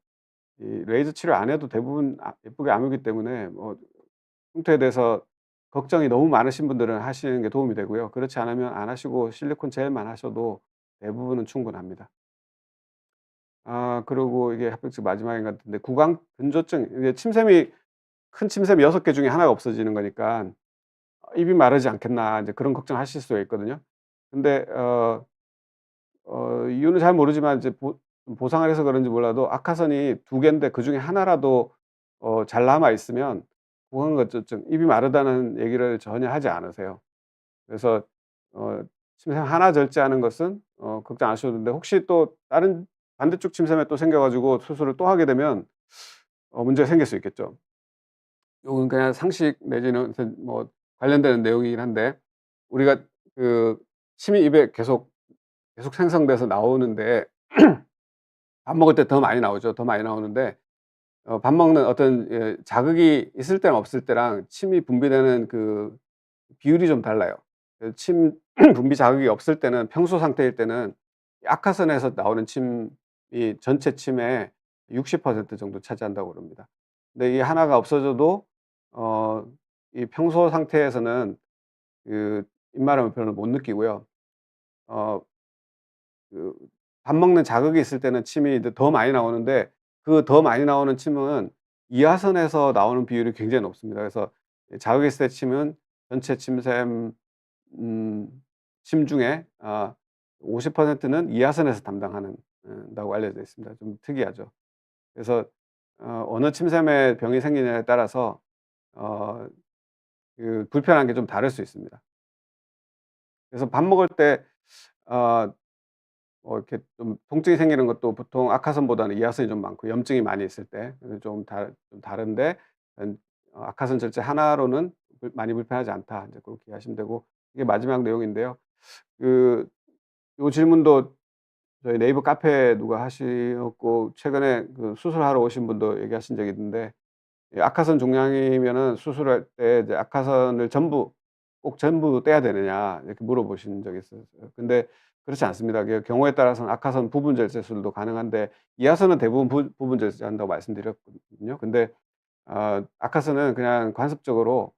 이 레이저 치료 안 해도 대부분 예쁘게 아물기 때문에 흉터에 대해서 걱정이 너무 많으신 분들은 하시는 게 도움이 되고요. 그렇지 않으면 안 하시고 실리콘 젤만 하셔도 대부분은 충분합니다. 그리고 이게 합병증 마지막인 것 같은데, 구강 근조증, 이게 침샘이 큰 침샘이 6개 중에 하나가 없어지는 거니까 '입이 마르지 않겠나.' 이제 그런 걱정하실 수가 있거든요. 근데 이유는 잘 모르지만 이제 보상을 해서 그런지 몰라도 악화선이 2 개인데 그중에 하나라도 잘 남아 있으면 구강건조증, 입이 마르다는 얘기를 전혀 하지 않으세요. 그래서 어 침샘 하나 절제하는 것은 걱정 안 하셔도 되는데, 혹시 또 다른 반대쪽 침샘에 또 생겨 가지고 수술을 또 하게 되면 문제가 생길 수 있겠죠. 요건 그냥 상식 내지는 하여튼 뭐 관련되는 내용이긴 한데, 우리가 그 침이 입에 계속 생성돼서 나오는데 밥 먹을 때 더 많이 나오죠. 더 많이 나오는데 밥 먹는 어떤 자극이 있을 때랑 없을 때랑 침이 분비되는 그 비율이 좀 달라요. 침 분비 자극이 없을 때는, 평소 상태일 때는 악화선에서 나오는 침이 전체 침의 60% 정도 차지한다고 그럽니다. 근데 이 하나가 없어져도 어 이 평소 상태에서는 그 입마름을 별로 못 느끼고요. 어 그 밥 먹는 자극이 있을 때는 침이 이제 더 많이 나오는데, 그 더 많이 나오는 침은 이하선에서 나오는 비율이 굉장히 높습니다. 그래서 자극이 있을 때 침은 전체 침샘 침 중에 50%는 이하선에서 담당하는 다고 알려져 있습니다. 좀 특이하죠. 그래서 어느 침샘에 병이 생기느냐에 따라서 어 불편한 게 좀 다를 수 있습니다. 그래서 밥 먹을 때어 이렇게 좀 통증이 생기는 것도 보통 악화선보다는 이하선이 좀 많고, 염증이 많이 있을 때 좀 다른데, 악화선 절제 하나로는 많이 불편하지 않다, 이제 그렇게 이해하시면 되고, 이게 마지막 내용인데요. 그 요 질문도 저희 네이버 카페에 누가 하셨고, 최근에 그 수술하러 오신 분도 얘기하신 적이 있는데, 이 악화선 종양이면은 수술할 때 이제 악화선을 꼭 전부 떼야 되느냐 이렇게 물어보신 적이 있었어요. 근데 그렇지 않습니다. 그 경우에 따라서는 악화선 부분 절제술도 가능한데, 이하선은 대부분 부분 절제한다고 말씀드렸거든요. 근데 악화선은 그냥 관습적으로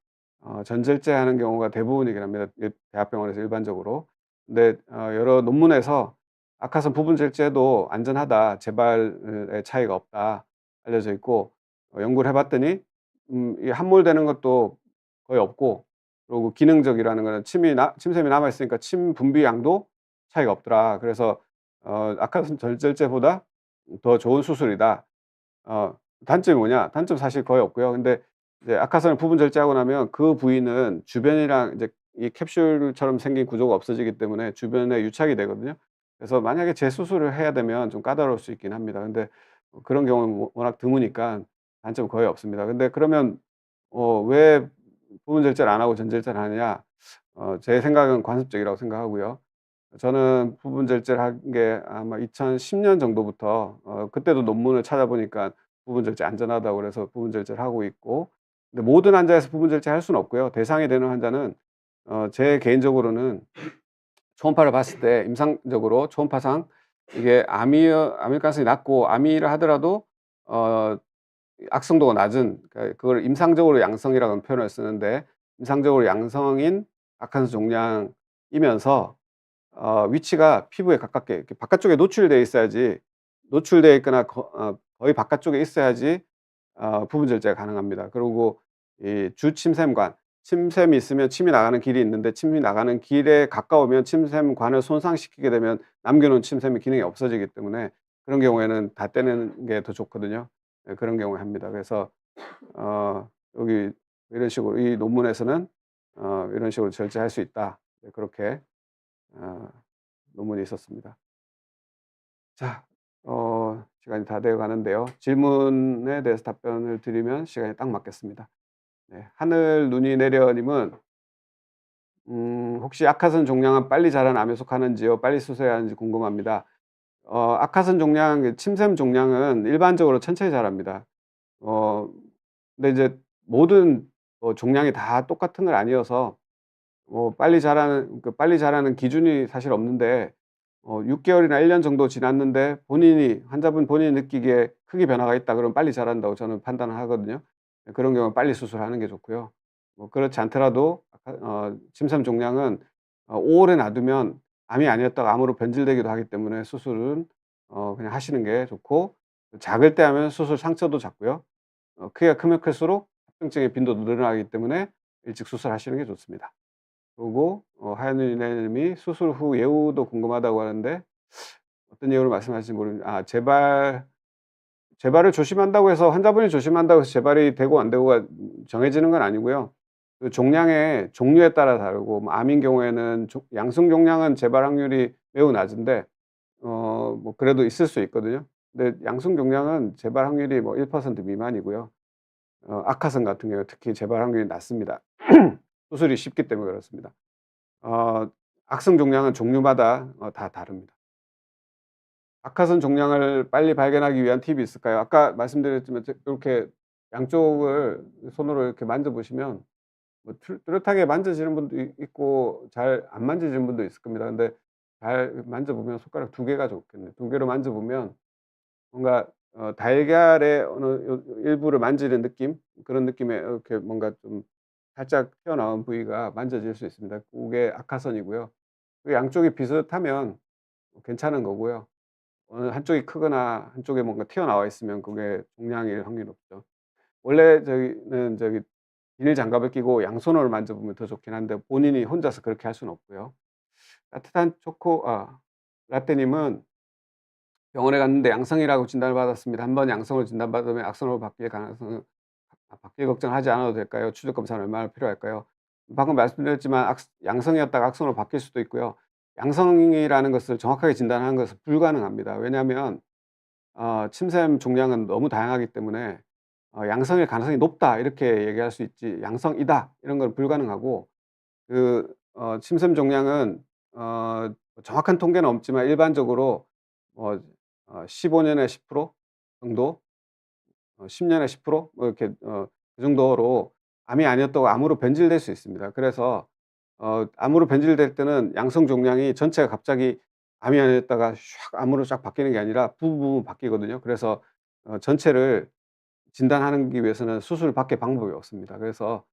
전절제하는 경우가 대부분이긴 합니다, 대학병원에서 일반적으로. 근데 여러 논문에서 "악화선 부분 절제도 안전하다. 재발의 차이가 없다." 알려져 있고, 연구를 해 봤더니 이 함몰되는 것도 거의 없고, 그리고 기능적이라는 거는 침샘이 남아 있으니까 침 분비량도 차이가 없더라. 그래서 "악화선 전절제보다 더 좋은 수술이다." 어 단점이 뭐냐? 단점 사실 거의 없고요. 근데 이제 악화선을 부분 절제하고 나면 그 부위는 주변이랑 이제 이 캡슐처럼 생긴 구조가 없어지기 때문에 주변에 유착이 되거든요. 그래서 만약에 재수술을 해야 되면 좀 까다로울 수 있긴 합니다. 근데 그런 경우는 워낙 드무니까 단점은 거의 없습니다. 근데 그러면 왜 부분 절제를 안 하고 전 절제를 하느냐. 제 생각은 관습적이라고 생각하고요. 저는 부분 절제를 한 게 아마 2010년 정도부터 그때도 논문을 찾아보니까 부분 절제 안전하다고 그래서 부분 절제를 하고 있고, 근데 모든 환자에서 부분 절제할 수는 없고요. 대상이 되는 환자는 제 개인적으로는 초음파를 봤을 때 임상적으로 초음파상 이게 암일 가능성이 낮고, 암이라 하더라도 어 악성도가 낮은, 그러니까 그걸 임상적으로 양성이라는 표현을 쓰는데, 임상적으로 양성인 악화산 종양이면서 위치가 피부에 가깝게 이렇게 바깥쪽에 노출되어 있어야지, 노출되어 있거나 거의 바깥쪽에 있어야지 부분 절제가 가능합니다. 그리고 이 주침샘관, 침샘이 있으면 침이 나가는 길이 있는데, 침이 나가는 길에 가까우면 침샘관을 손상시키게 되면 남겨 놓은 침샘의 기능이 없어지기 때문에 그런 경우에는 다 떼내는 게 더 좋거든요. 예, 그런 경우에 합니다. 그래서 여기 이런 식으로 이 논문에서는 이런 식으로 절제할 수 있다. 네, 그렇게 어 논문이 있었습니다. 자, 시간이 다 되어 가는데요. 질문에 대해서 답변을 드리면 시간이 딱 맞겠습니다. 네. 하늘 눈이 내려 님은 혹시 악화산 종양은 빨리 자라는 암에 속하는지요? 빨리 수술해야 하는지 궁금합니다. 악화산 종양, 침샘 종양은 일반적으로 천천히 자랍니다. 어 근데 이제 모든 종양이 다 똑같은 건 아니어서 빨리 자라는 기준이 사실 없는데, 6 개월이나 1년 정도 지났는데 환자분 본인이 느끼기에 크게 변화가 있다 그러면 빨리 자란다고 저는 판단을 하거든요. 예, 그런 경우는 빨리 수술하는 게 좋고요. 그렇지 않더라도 침샘 종양은 오래 놔두면 암이 아니었다가 암으로 변질되기도 하기 때문에 수술은 그냥 하시는 게 좋고, 작을 때 하면 수술 상처도 작고요. 크기가 크면 클수록 합병증의 빈도도 늘어나기 때문에 일찍 수술하시는 게 좋습니다. 그리고 하연이네 님이 수술 후 예후도 궁금하다고 하는데, 어떤 예후를 말씀하실지 재발을 조심한다고 해서, 환자분이 조심한다고 해서 재발이 되고 안 되고가 정해지는 건 아니고요. 그 종양의 종류에 따라 다르고, 암인 경우에는 양성 종양은 재발 확률이 매우 낮은데 그래도 있을 수 있거든요. 근데 양성 종양은 재발 확률이 1% 미만이고요. 악화성 같은 경우에 특히 재발 확률이 낮습니다. 수술이 쉽기 때문에 그렇습니다. 어 악성 종양은 종류마다 다 다릅니다. 악화선 종양을 빨리 발견하기 위한 팁이 있을까요? 아까 말씀드렸지만 이렇게 양쪽을 손으로 이렇게 만져 보시면 뚜렷하게 만져지는 분도 있고 잘 안 만져지는 분도 있을 겁니다. 근데 잘 만져 보면 손가락 2개가 좋겠네요. 2개로 만져 보면 뭔가 달걀의 어느 일부를 만지는 느낌, 그런 느낌의 이렇게 뭔가 좀 살짝 튀어나온 부위가 만져질 수 있습니다. 그게 악화선이고요. 그 양쪽이 비슷하면 괜찮은 거고요. 어느 한쪽이 크거나 한쪽에 뭔가 튀어나와 있으면 그게 종양일 확률이 높죠. 원래 비닐 장갑을 끼고 양손으로 만져보면 더 좋긴 한데, 본인이 혼자서 그렇게 할 수는 없고요. 따뜻한 라떼 님은 병원에 갔는데 양성이라고 진단을 받았습니다. 한 번 양성으로 진단받으면 악성으로 바뀔 가능성은, 바뀔 걱정하지 않아도 될까요? 추적 검사는 얼마나 필요할까요? 방금 말씀드렸지만 양성이었다가 악성으로 바뀔 수도 있고요. 양성이라는 것을 정확하게 진단하는 것은 불가능합니다. 왜냐하면 침샘 종양은 너무 다양하기 때문에 "양성일 가능성이 높다." 이렇게 얘기할 수 있지, "양성이다." 이런 건 불가능하고, 침샘 종양은 정확한 통계는 없지만 일반적으로 뭐 15 년에 10% 정도, 10 년에 10% 이렇게 그 정도로 암이 아니었다고 암으로 변질될 수 있습니다. 그래서 암으로 변질될 때는 양성 종양이 전체가 갑자기 암이 아니었다가 샥 암으로 쫙 바뀌는 게 아니라 부분 바뀌거든요. 그래서 전체를 진단하기 위해서는 수술 밖에 방법이 없습니다. 그래서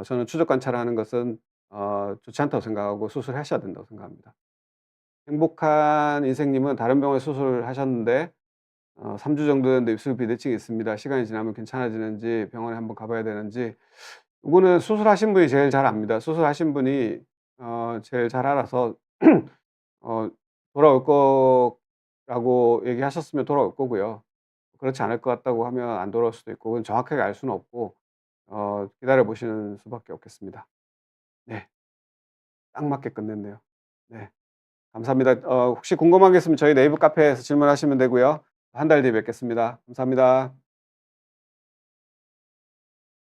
저는 추적 관찰을 하는 것은 좋지 않다고 생각하고 수술하셔야 된다고 생각합니다. 행복한 인생님은 다른 병원에 수술하셨는데 3주 정도 됐는데 입술 비대칭이 있습니다. 시간이 지나면 괜찮아지는지 병원에 한번 가 봐야 되는지. 이거는 수술하신 분이 제일 잘 압니다. 수술하신 분이 제일 잘 알아서 어 돌아올 거라고 얘기하셨으면 돌아올 거고요. 그렇지 않을 것 같다고 하면 안 돌아올 수도 있고, 그건 정확하게 알 수는 없고 기다려 보시는 수밖에 없겠습니다. 네. 딱 맞게 끝냈네요. 네. 감사합니다. 혹시 궁금한 게 있으면 저희 네이버 카페에서 질문하시면 되고요. 한 달 뒤에 뵙겠습니다. 감사합니다.